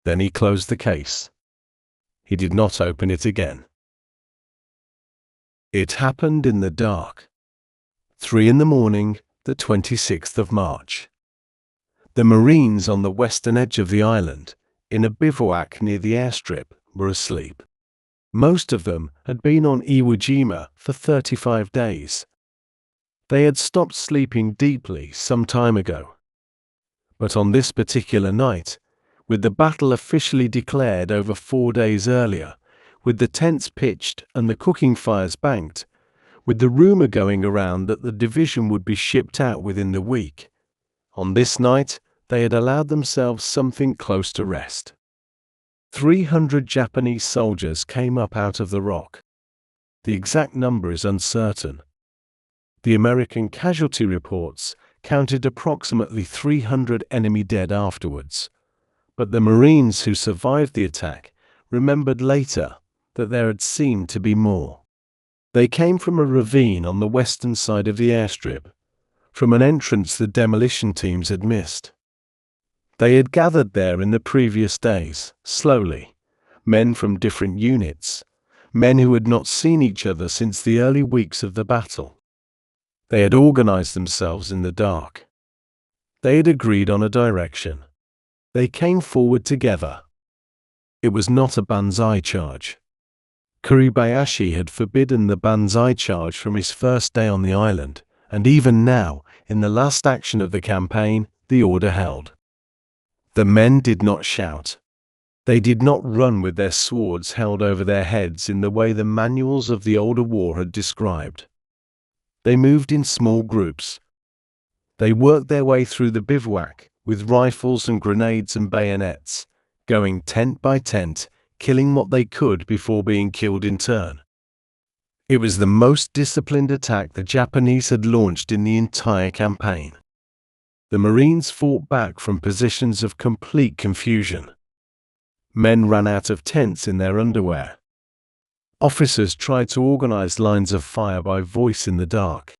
[SPEAKER 1] Then he closed the case. He did not open it again. It happened in the dark. 3 in the morning, the 26th of March. The Marines on the western edge of the island, in a bivouac near the airstrip, were asleep. Most of them had been on Iwo Jima for 35 days. They had stopped sleeping deeply some time ago. But on this particular night, with the battle officially declared over 4 days earlier, with the tents pitched and the cooking fires banked, with the rumor going around that the division would be shipped out within the week, on this night they had allowed themselves something close to rest. 300 Japanese soldiers came up out of the rock. The exact number is uncertain. The American casualty reports counted approximately 300 enemy dead afterwards, but the Marines who survived the attack remembered later that there had seemed to be more. They came from a ravine on the western side of the airstrip, from an entrance the demolition teams had missed. They had gathered there in the previous days, slowly, men from different units, men who had not seen each other since the early weeks of the battle. They had organized themselves in the dark. They had agreed on a direction. They came forward together. It was not a banzai charge. Kuribayashi had forbidden the banzai charge from his first day on the island, and even now, in the last action of the campaign, the order held. The men did not shout. They did not run with their swords held over their heads in the way the manuals of the older war had described. They moved in small groups. They worked their way through the bivouac with rifles and grenades and bayonets, going tent by tent, killing what they could before being killed in turn. It was the most disciplined attack the Japanese had launched in the entire campaign. The Marines fought back from positions of complete confusion. Men ran out of tents in their underwear. Officers tried to organize lines of fire by voice in the dark.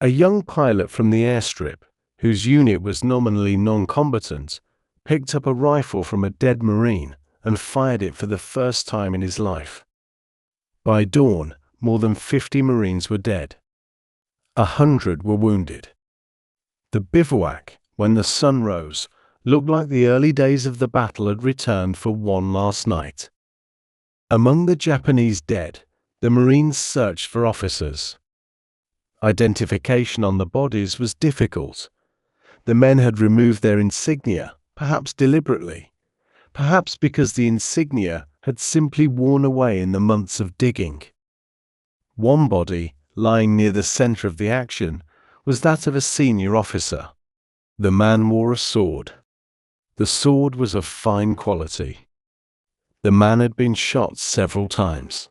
[SPEAKER 1] A young pilot from the airstrip, whose unit was nominally non-combatant, picked up a rifle from a dead Marine and fired it for the first time in his life. By dawn, more than 50 Marines were dead. 100 were wounded. The bivouac, when the sun rose, looked like the early days of the battle had returned for one last night. Among the Japanese dead, the Marines searched for officers. Identification on the bodies was difficult. The men had removed their insignia, perhaps deliberately, perhaps because the insignia had simply worn away in the months of digging. One body, lying near the center of the action, was that of a senior officer. The man wore a sword. The sword was of fine quality. The man had been shot several times.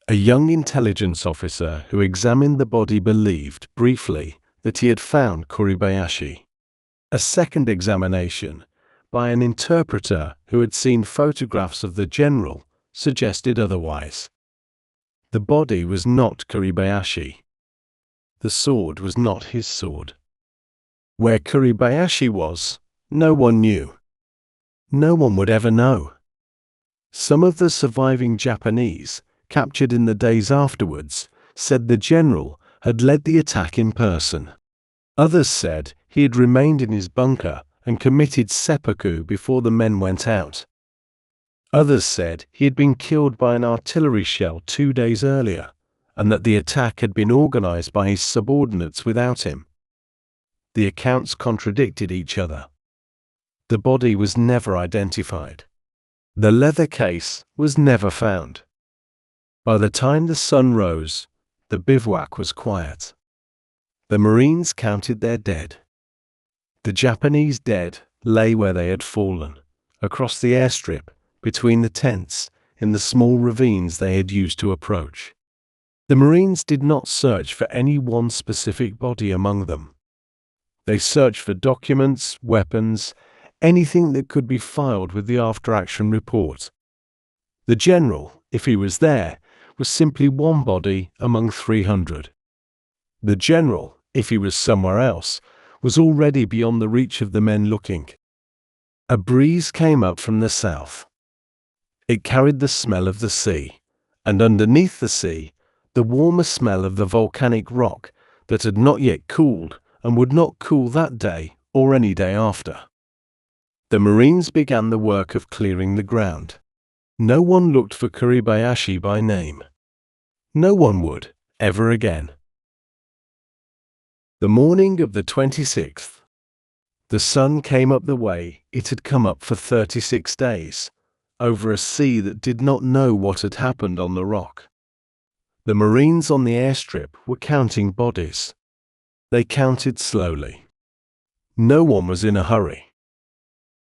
[SPEAKER 1] A young intelligence officer who examined the body believed, briefly, that he had found Kuribayashi. A second examination, by an interpreter who had seen photographs of the general, suggested otherwise. The body was not Kuribayashi. The sword was not his sword. Where Kuribayashi was, no one knew. No one would ever know. Some of the surviving Japanese, captured in the days afterwards, said the general had led the attack in person. Others said he had remained in his bunker and committed seppuku before the men went out. Others said he had been killed by an artillery shell 2 days earlier, and that the attack had been organized by his subordinates without him. The accounts contradicted each other. The body was never identified. The leather case was never found. By the time the sun rose, the bivouac was quiet. The Marines counted their dead. The Japanese dead lay where they had fallen, across the airstrip, between the tents, in the small ravines they had used to approach. The Marines did not search for any one specific body among them. They searched for documents, weapons, anything that could be filed with the after-action report. The general, if he was there, was simply one body among 300. The general, if he was somewhere else, was already beyond the reach of the men looking. A breeze came up from the south. It carried the smell of the sea, and underneath the sea, the warmer smell of the volcanic rock that had not yet cooled and would not cool that day or any day after. The Marines began the work of clearing the ground. No one looked for Kuribayashi by name. No one would, ever again. The morning of the 26th. The sun came up the way it had come up for 36 days, over a sea that did not know what had happened on the rock. The Marines on the airstrip were counting bodies. They counted slowly. No one was in a hurry.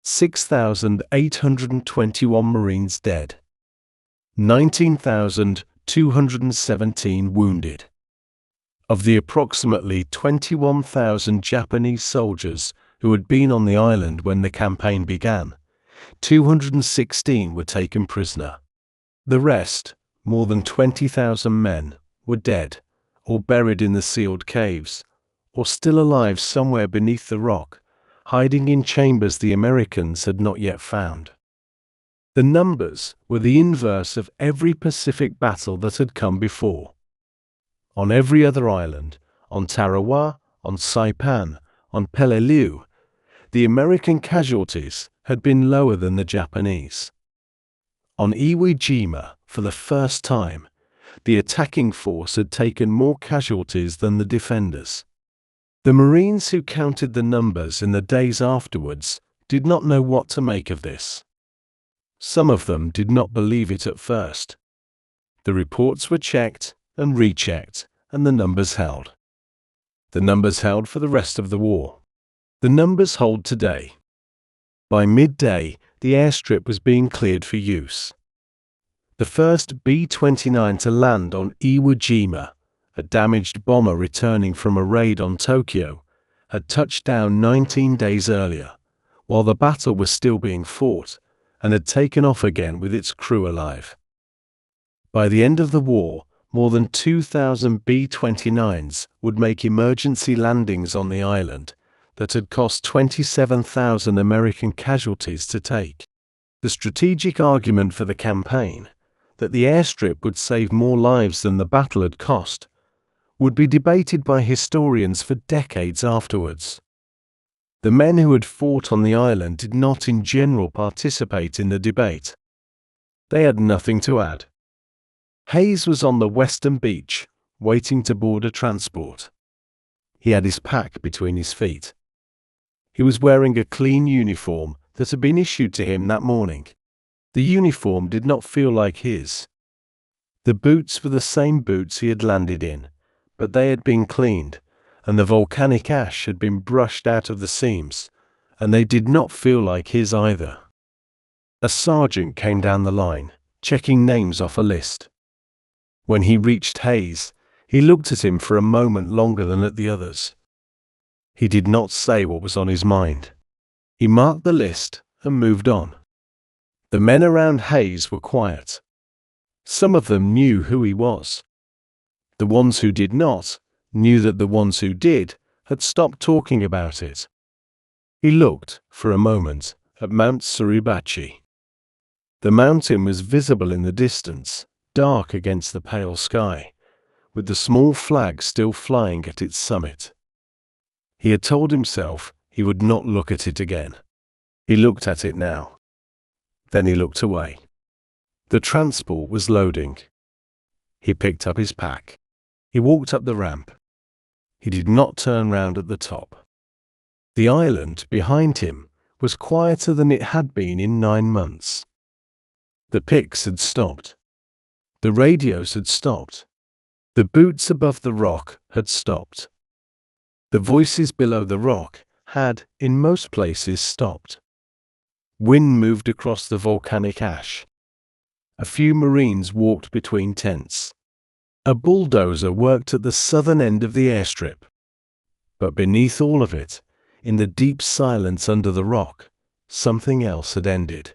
[SPEAKER 1] 6,821 Marines dead. 19,217 wounded. Of the approximately 21,000 Japanese soldiers who had been on the island when the campaign began, 216 were taken prisoner. The rest, more than 20,000 men, were dead, or buried in the sealed caves, or still alive somewhere beneath the rock, hiding in chambers the Americans had not yet found. The numbers were the inverse of every Pacific battle that had come before. On every other island, on Tarō, on Saipan, on Peleliu, the American casualties had been lower than the Japanese. On Iwo Jima, for the first time, the attacking force had taken more casualties than the defenders. The Marines who counted the numbers in the days afterwards did not know what to make of this. Some of them did not believe it at first. The reports were checked and rechecked, and the numbers held. The numbers held for the rest of the war. The numbers hold today. By midday, the airstrip was being cleared for use. The first B-29 to land on Iwo Jima, a damaged bomber returning from a raid on Tokyo, had touched down 19 days earlier, while the battle was still being fought, and had taken off again with its crew alive. By the end of the war, more than 2,000 B-29s would make emergency landings on the island that had cost 27,000 American casualties to take. The strategic argument for the campaign, that the airstrip would save more lives than the battle had cost, would be debated by historians for decades afterwards. The men who had fought on the island did not in general participate in the debate. They had nothing to add. Hayes was on the western beach, waiting to board a transport. He had his pack between his feet. He was wearing a clean uniform that had been issued to him that morning. The uniform did not feel like his. The boots were the same boots he had landed in, but they had been cleaned, and the volcanic ash had been brushed out of the seams, and they did not feel like his either. A sergeant came down the line, checking names off a list. When he reached Hayes, he looked at him for a moment longer than at the others. He did not say what was on his mind. He marked the list and moved on. The men around Hayes were quiet. Some of them knew who he was. The ones who did not knew that the ones who did had stopped talking about it. He looked, for a moment, at Mount Suribachi. The mountain was visible in the distance, dark against the pale sky, with the small flag still flying at its summit. He had told himself he would not look at it again. He looked at it now. Then he looked away. The transport was loading. He picked up his pack. He walked up the ramp. He did not turn round at the top. The island behind him was quieter than it had been in 9 months. The picks had stopped. The radios had stopped. The boots above the rock had stopped. The voices below the rock had, in most places, stopped. Wind moved across the volcanic ash. A few Marines walked between tents. A bulldozer worked at the southern end of the airstrip. But beneath all of it, in the deep silence under the rock, something else had ended.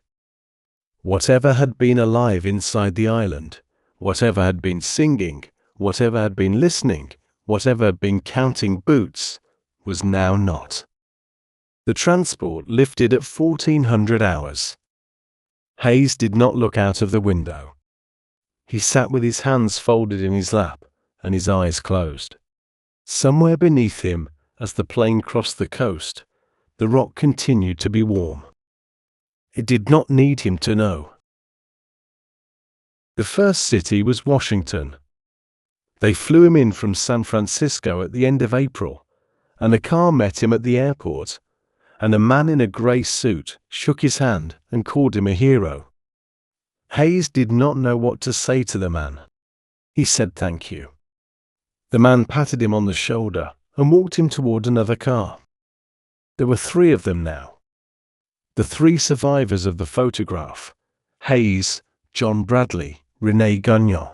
[SPEAKER 1] Whatever had been alive inside the island, whatever had been singing, whatever had been listening, whatever had been counting boots, was now not. The transport lifted at 1400 hours. Hayes did not look out of the window. He sat with his hands folded in his lap and his eyes closed. Somewhere beneath him, as the plane crossed the coast, the rock continued to be warm. It did not need him to know. The first city was Washington. They flew him in from San Francisco at the end of April, and a car met him at the airport, and a man in a grey suit shook his hand and called him a hero. Hayes did not know what to say to the man. He said thank you. The man patted him on the shoulder and walked him toward another car. There were 3 of them now. The 3 survivors of the photograph: Hayes, John Bradley, René Gagnon.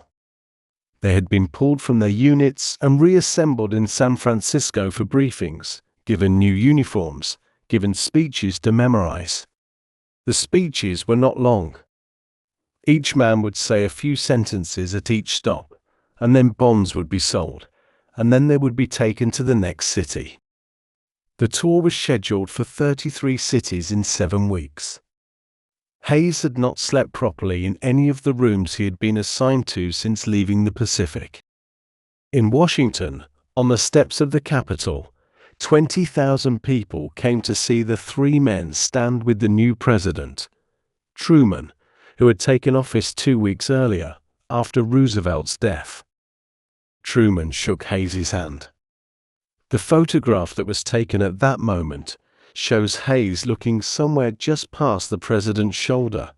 [SPEAKER 1] They had been pulled from their units and reassembled in San Francisco for briefings, given new uniforms, given speeches to memorize. The speeches were not long. Each man would say a few sentences at each stop, and then bonds would be sold, and then they would be taken to the next city. The tour was scheduled for 33 cities in 7 weeks. Hayes had not slept properly in any of the rooms he had been assigned to since leaving the Pacific. In Washington, on the steps of the Capitol, 20,000 people came to see the 3 men stand with the new president, Truman, who had taken office 2 weeks earlier, after Roosevelt's death. Truman shook Hayes' hand. The photograph that was taken at that moment shows Hayes looking somewhere just past the president's shoulder,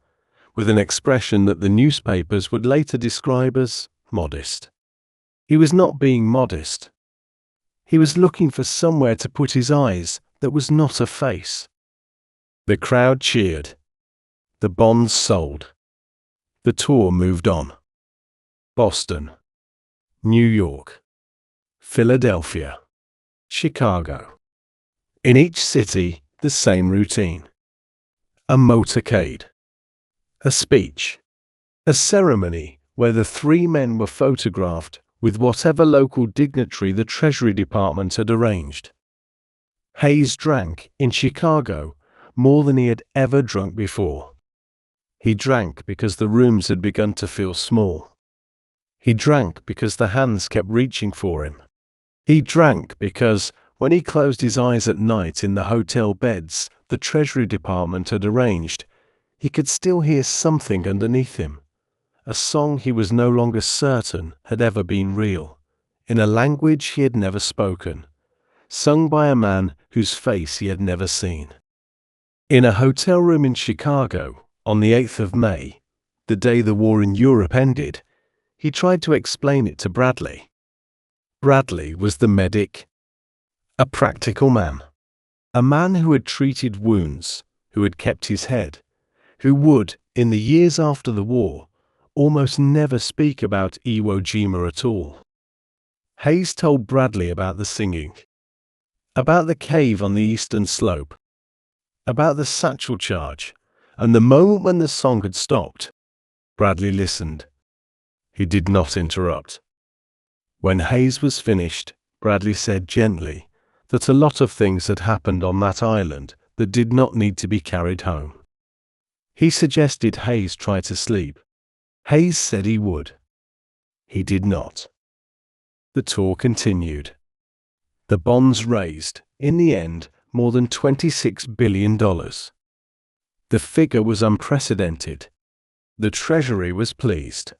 [SPEAKER 1] with an expression that the newspapers would later describe as modest. He was not being modest. He was looking for somewhere to put his eyes that was not a face. The crowd cheered. The bonds sold. The tour moved on. Boston, New York, Philadelphia, Chicago. In each city, the same routine. A motorcade. A speech. A ceremony where the 3 men were photographed with whatever local dignitary the Treasury Department had arranged. Hayes drank, in Chicago, more than he had ever drunk before. He drank because the rooms had begun to feel small. He drank because the hands kept reaching for him. He drank because, when he closed his eyes at night in the hotel beds the Treasury Department had arranged, he could still hear something underneath him. A song he was no longer certain had ever been real, in a language he had never spoken, sung by a man whose face he had never seen. In a hotel room in Chicago, on the 8th of May, the day the war in Europe ended, he tried to explain it to Bradley. Bradley was the medic, a practical man, a man who had treated wounds, who had kept his head, who would, in the years after the war, almost never speak about Iwo Jima at all. Hayes told Bradley about the singing, about the cave on the eastern slope, about the satchel charge, and the moment when the song had stopped, Bradley listened. He did not interrupt. When Hayes was finished, Bradley said gently that a lot of things had happened on that island that did not need to be carried home. He suggested Hayes try to sleep. Hayes said he would. He did not. The tour continued. The bonds raised, in the end, more than $26 billion. The figure was unprecedented. The Treasury was pleased.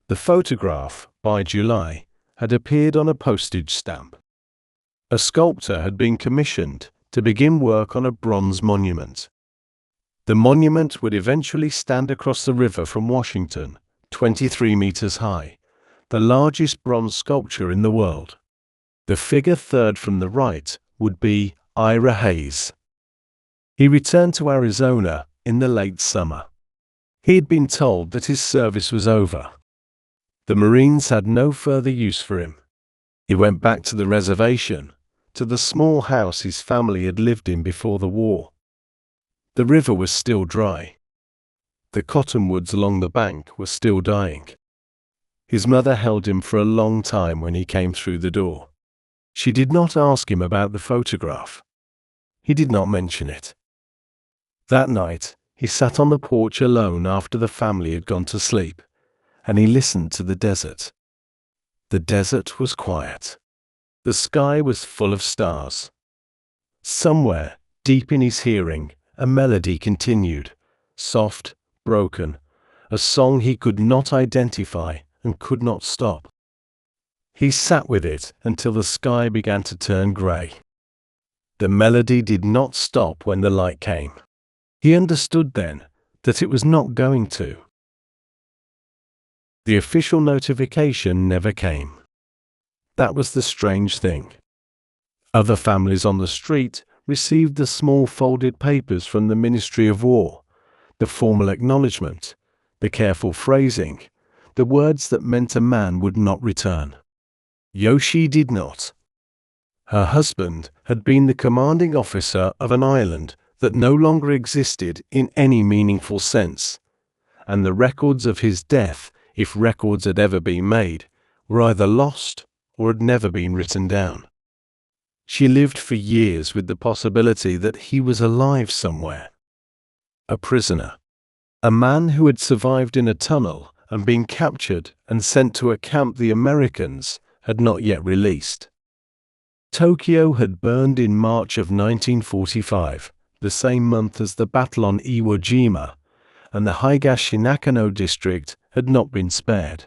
[SPEAKER 1] The photograph, by July, had appeared on a postage stamp. A sculptor had been commissioned to begin work on a bronze monument. The monument would eventually stand across the river from Washington, 23 meters high, the largest bronze sculpture in the world. The figure third from the right would be Ira Hayes. He returned to Arizona in the late summer. He had been told that his service was over. The Marines had no further use for him. He went back to the reservation, to the small house his family had lived in before the war. The river was still dry. The cottonwoods along the bank were still dying. His mother held him for a long time when he came through the door. She did not ask him about the photograph. He did not mention it. That night, he sat on the porch alone after the family had gone to sleep, and he listened to the desert. The desert was quiet. The sky was full of stars. Somewhere, deep in his hearing, a melody continued, soft, broken, a song he could not identify and could not stop. He sat with it until the sky began to turn grey. The melody did not stop when the light came. He understood then that it was not going to. The official notification never came. That was the strange thing. Other families on the street received the small folded papers from the Ministry of War, the formal acknowledgement, the careful phrasing, the words that meant a man would not return. Yoshii did not. Her husband had been the commanding officer of an island that no longer existed in any meaningful sense, and the records of his death, if records had ever been made, were either lost or had never been written down. She lived for years with the possibility that he was alive somewhere. A prisoner. A man who had survived in a tunnel and been captured and sent to a camp the Americans had not yet released. Tokyo had burned in March of 1945, the same month as the battle on Iwo Jima, and the Higashi-Nakano district had not been spared.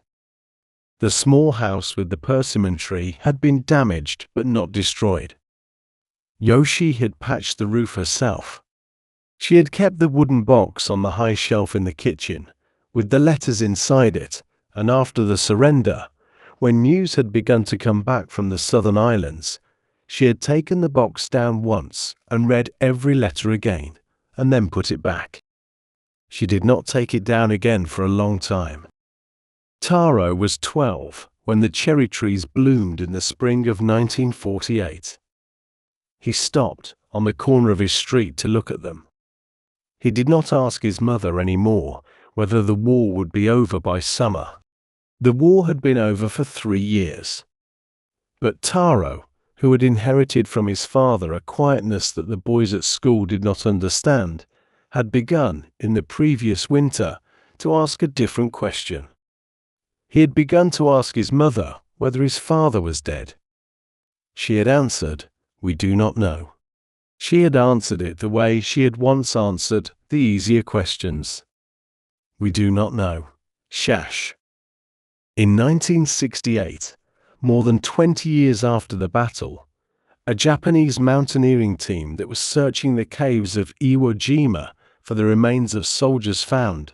[SPEAKER 1] The small house with the persimmon tree had been damaged but not destroyed. Yoshii had patched the roof herself. She had kept the wooden box on the high shelf in the kitchen, with the letters inside it, and after the surrender, when news had begun to come back from the southern islands, she had taken the box down once and read every letter again, and then put it back. She did not take it down again for a long time. Tarō was 12 when the cherry trees bloomed in the spring of 1948. He stopped on the corner of his street to look at them. He did not ask his mother any more whether the war would be over by summer. The war had been over for 3 years. But Tarō, who had inherited from his father a quietness that the boys at school did not understand, had begun, in the previous winter, to ask a different question. He had begun to ask his mother whether his father was dead. She had answered, "We do not know." She had answered it the way she had once answered the easier questions. "We do not know." Shash. In 1968, more than 20 years after the battle, a Japanese mountaineering team that was searching the caves of Iwo Jima for the remains of soldiers found,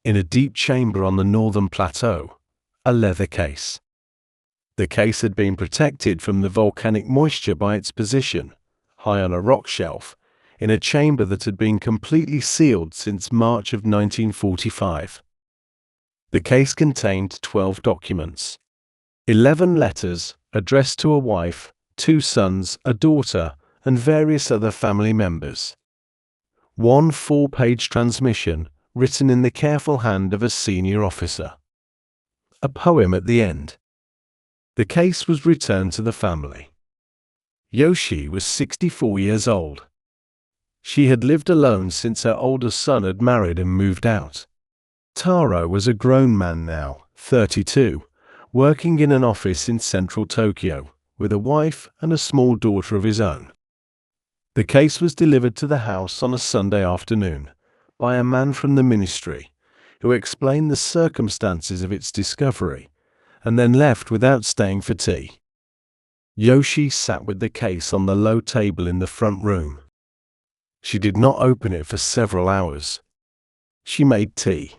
[SPEAKER 1] in a deep chamber on the northern plateau, a leather case. The case had been protected from the volcanic moisture by its position, high on a rock shelf, in a chamber that had been completely sealed since March of 1945. The case contained 12 documents. 11 letters addressed to a wife, 2 sons, a daughter, and various other family members. 1 4-page transmission written in the careful hand of a senior officer. A poem at the end. The case was returned to the family. Yoshii was 64 years old. She had lived alone since her older son had married and moved out. Tarō was a grown man now, 32, working in an office in central Tokyo, with a wife and a small daughter of his own. The case was delivered to the house on a Sunday afternoon by a man from the ministry, who explained the circumstances of its discovery, and then left without staying for tea. Yoshii sat with the case on the low table in the front room. She did not open it for several hours. She made tea.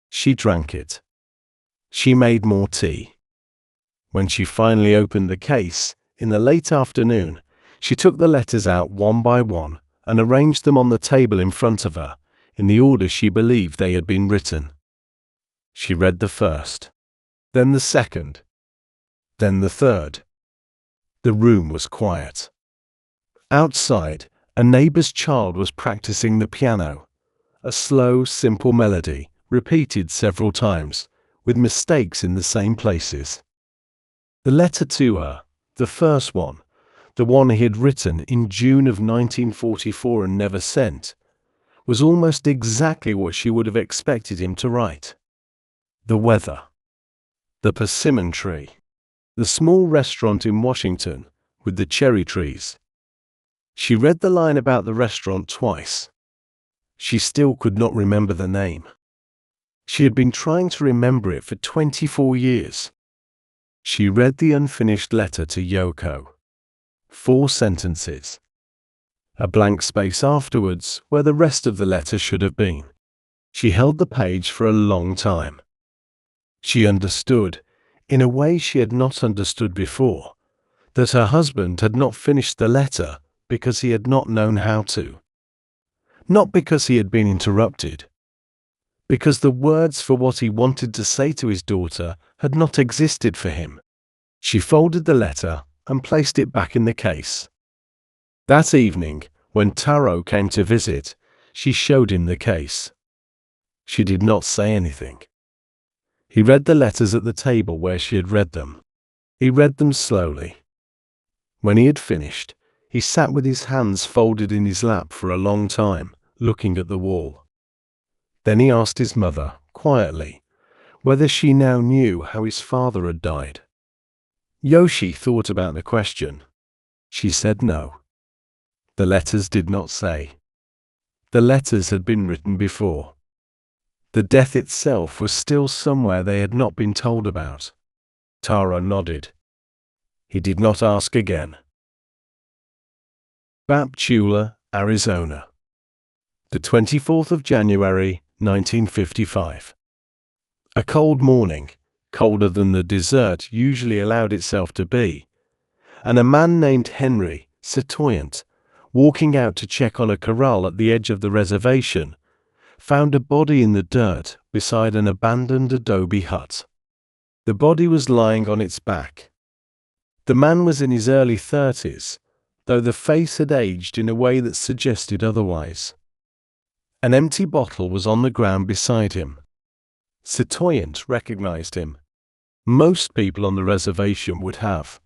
[SPEAKER 1] She drank it. She made more tea. When she finally opened the case, in the late afternoon, she took the letters out one by one and arranged them on the table in front of her, in the order she believed they had been written. She read the first, then the second, then the third. The room was quiet. Outside, a neighbor's child was practicing the piano, a slow, simple melody, repeated several times, with mistakes in the same places. The letter to her, the first one, the one he had written in June of 1944 and never sent, was almost exactly what she would have expected him to write. The weather. The persimmon tree. The small restaurant in Washington with the cherry trees. She read the line about the restaurant twice. She still could not remember the name. She had been trying to remember it for 24 years. She read the unfinished letter to Yoko. 4 sentences. A blank space afterwards where the rest of the letter should have been. She held the page for a long time. She understood, in a way she had not understood before, that her husband had not finished the letter because he had not known how to. Not because he had been interrupted. Because the words for what he wanted to say to his daughter had not existed for him. She folded the letter and placed it back in the case. That evening, when Tarō came to visit, she showed him the case. She did not say anything. He read the letters at the table where she had read them. He read them slowly. When he had finished, he sat with his hands folded in his lap for a long time, looking at the wall. Then he asked his mother, quietly, whether she now knew how his father had died. Yoshii thought about the question. She said no. The letters did not say. The letters had been written before. The death itself was still somewhere they had not been told about. Tarō nodded. He did not ask again. Baptula, Arizona. The 24th of January, 1955. A cold morning, colder than the desert usually allowed itself to be, and a man named Henry, Satoyant, walking out to check on a corral at the edge of the reservation, found a body in the dirt beside an abandoned adobe hut. The body was lying on its back. The man was in his early 30s, though the face had aged in a way that suggested otherwise. An empty bottle was on the ground beside him. Satoyant recognized him. Most people on the reservation would have.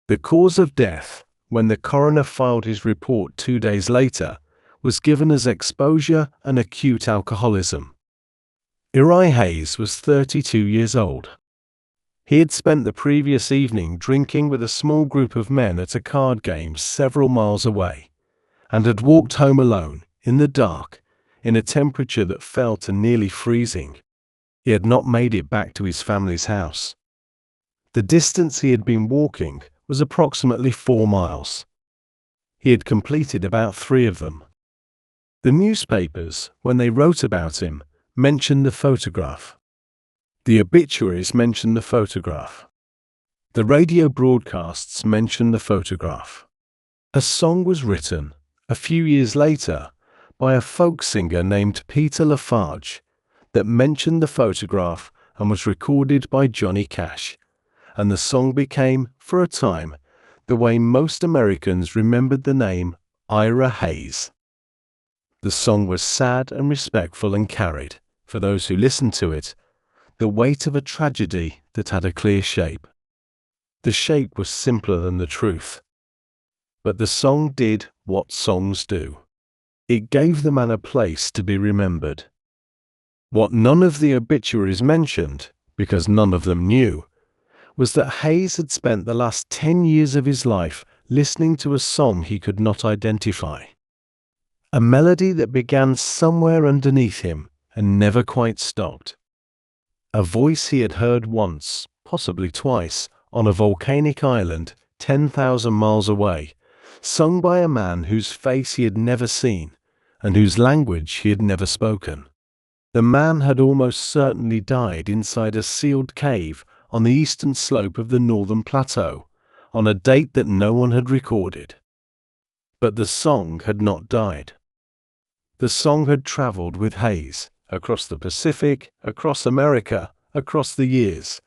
[SPEAKER 1] The cause of death, when the coroner filed his report 2 days later, was given as exposure and acute alcoholism. Uri Hayes was 32 years old. He had spent the previous evening drinking with a small group of men at a card game several miles away, and had walked home alone, in the dark, in a temperature that fell to nearly freezing. He had not made it back to his family's house. The distance he had been walking was approximately 4 miles. He had completed about 3 of them. The newspapers, when they wrote about him, mentioned the photograph. The obituaries mentioned the photograph. The radio broadcasts mentioned the photograph. A song was written, a few years later, by a folk singer named Peter Lafarge, that mentioned the photograph and was recorded by Johnny Cash, and the song became, for a time, the way most Americans remembered the name Ira Hayes. The song was sad and respectful and carried, for those who listened to it, the weight of a tragedy that had a clear shape. The shape was simpler than the truth. But the song did what songs do. It gave the man a place to be remembered. What none of the obituaries mentioned, because none of them knew, was that Hayes had spent the last 10 years of his life listening to a song he could not identify. A melody that began somewhere underneath him and never quite stopped. A voice he had heard once, possibly twice, on a volcanic island 10,000 miles away, sung by a man whose face he had never seen and whose language he had never spoken. The man had almost certainly died inside a sealed cave on the eastern slope of the northern plateau, on a date that no one had recorded. But the song had not died. The song had traveled with Hayes, across the Pacific, across America, across the years,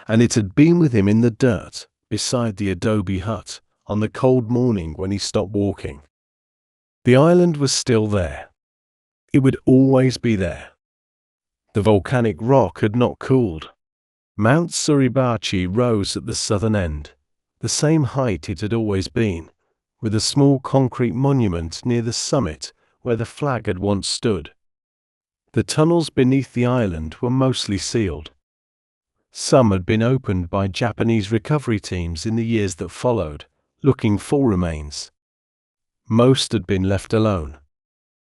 [SPEAKER 1] and it had been with him in the dirt, beside the adobe hut, on the cold morning when he stopped walking. The island was still there. It would always be there. The volcanic rock had not cooled. Mount Suribachi rose at the southern end, the same height it had always been, with a small concrete monument near the summit where the flag had once stood. The tunnels beneath the island were mostly sealed. Some had been opened by Japanese recovery teams in the years that followed, looking for remains. Most had been left alone.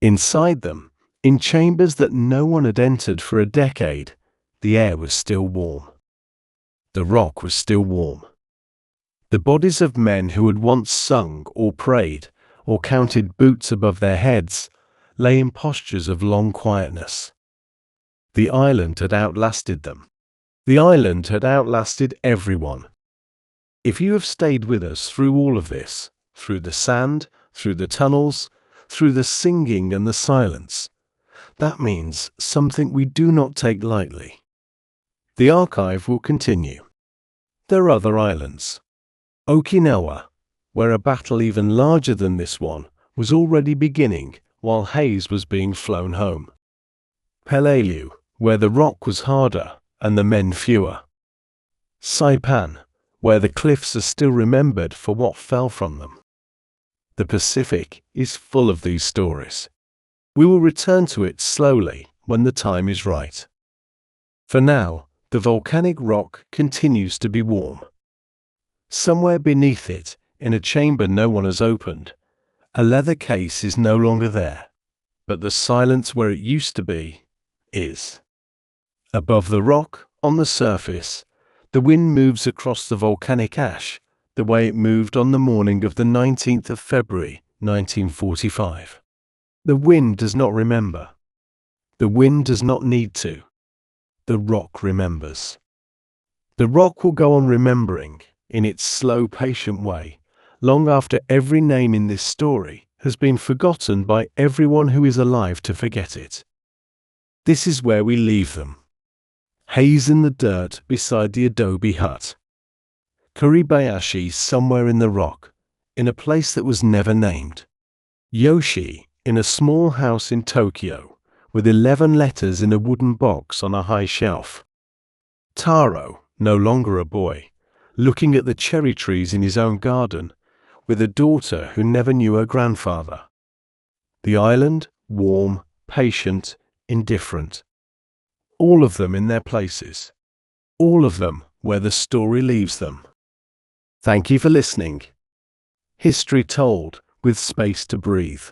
[SPEAKER 1] Inside them, in chambers that no one had entered for a decade, the air was still warm. The rock was still warm. The bodies of men who had once sung or prayed or counted boots above their heads lay in postures of long quietness. The island had outlasted them. The island had outlasted everyone. If you have stayed with us through all of this, through the sand, through the tunnels, through the singing and the silence, that means something we do not take lightly. The archive will continue. There are other islands. Okinawa, where a battle even larger than this one was already beginning while Hayes was being flown home. Peleliu, where the rock was harder and the men fewer. Saipan, where the cliffs are still remembered for what fell from them. The Pacific is full of these stories. We will return to it slowly when the time is right. For now, the volcanic rock continues to be warm. Somewhere beneath it, in a chamber no one has opened, a leather case is no longer there, but the silence where it used to be is. Above the rock, on the surface, the wind moves across the volcanic ash the way it moved on the morning of the 19th of February, 1945. The wind does not remember. The wind does not need to. The rock remembers. The rock will go on remembering, in its slow, patient way, long after every name in this story has been forgotten by everyone who is alive to forget it. This is where we leave them. Haze in the dirt beside the adobe hut. Kuribayashi somewhere in the rock, in a place that was never named. Yoshii in a small house in Tokyo, with 11 letters in a wooden box on a high shelf. Tarō, no longer a boy, looking at the cherry trees in his own garden, with a daughter who never knew her grandfather. The island, warm, patient, indifferent. All of them in their places. All of them where the story leaves them. Thank you for listening. History told, with space to breathe.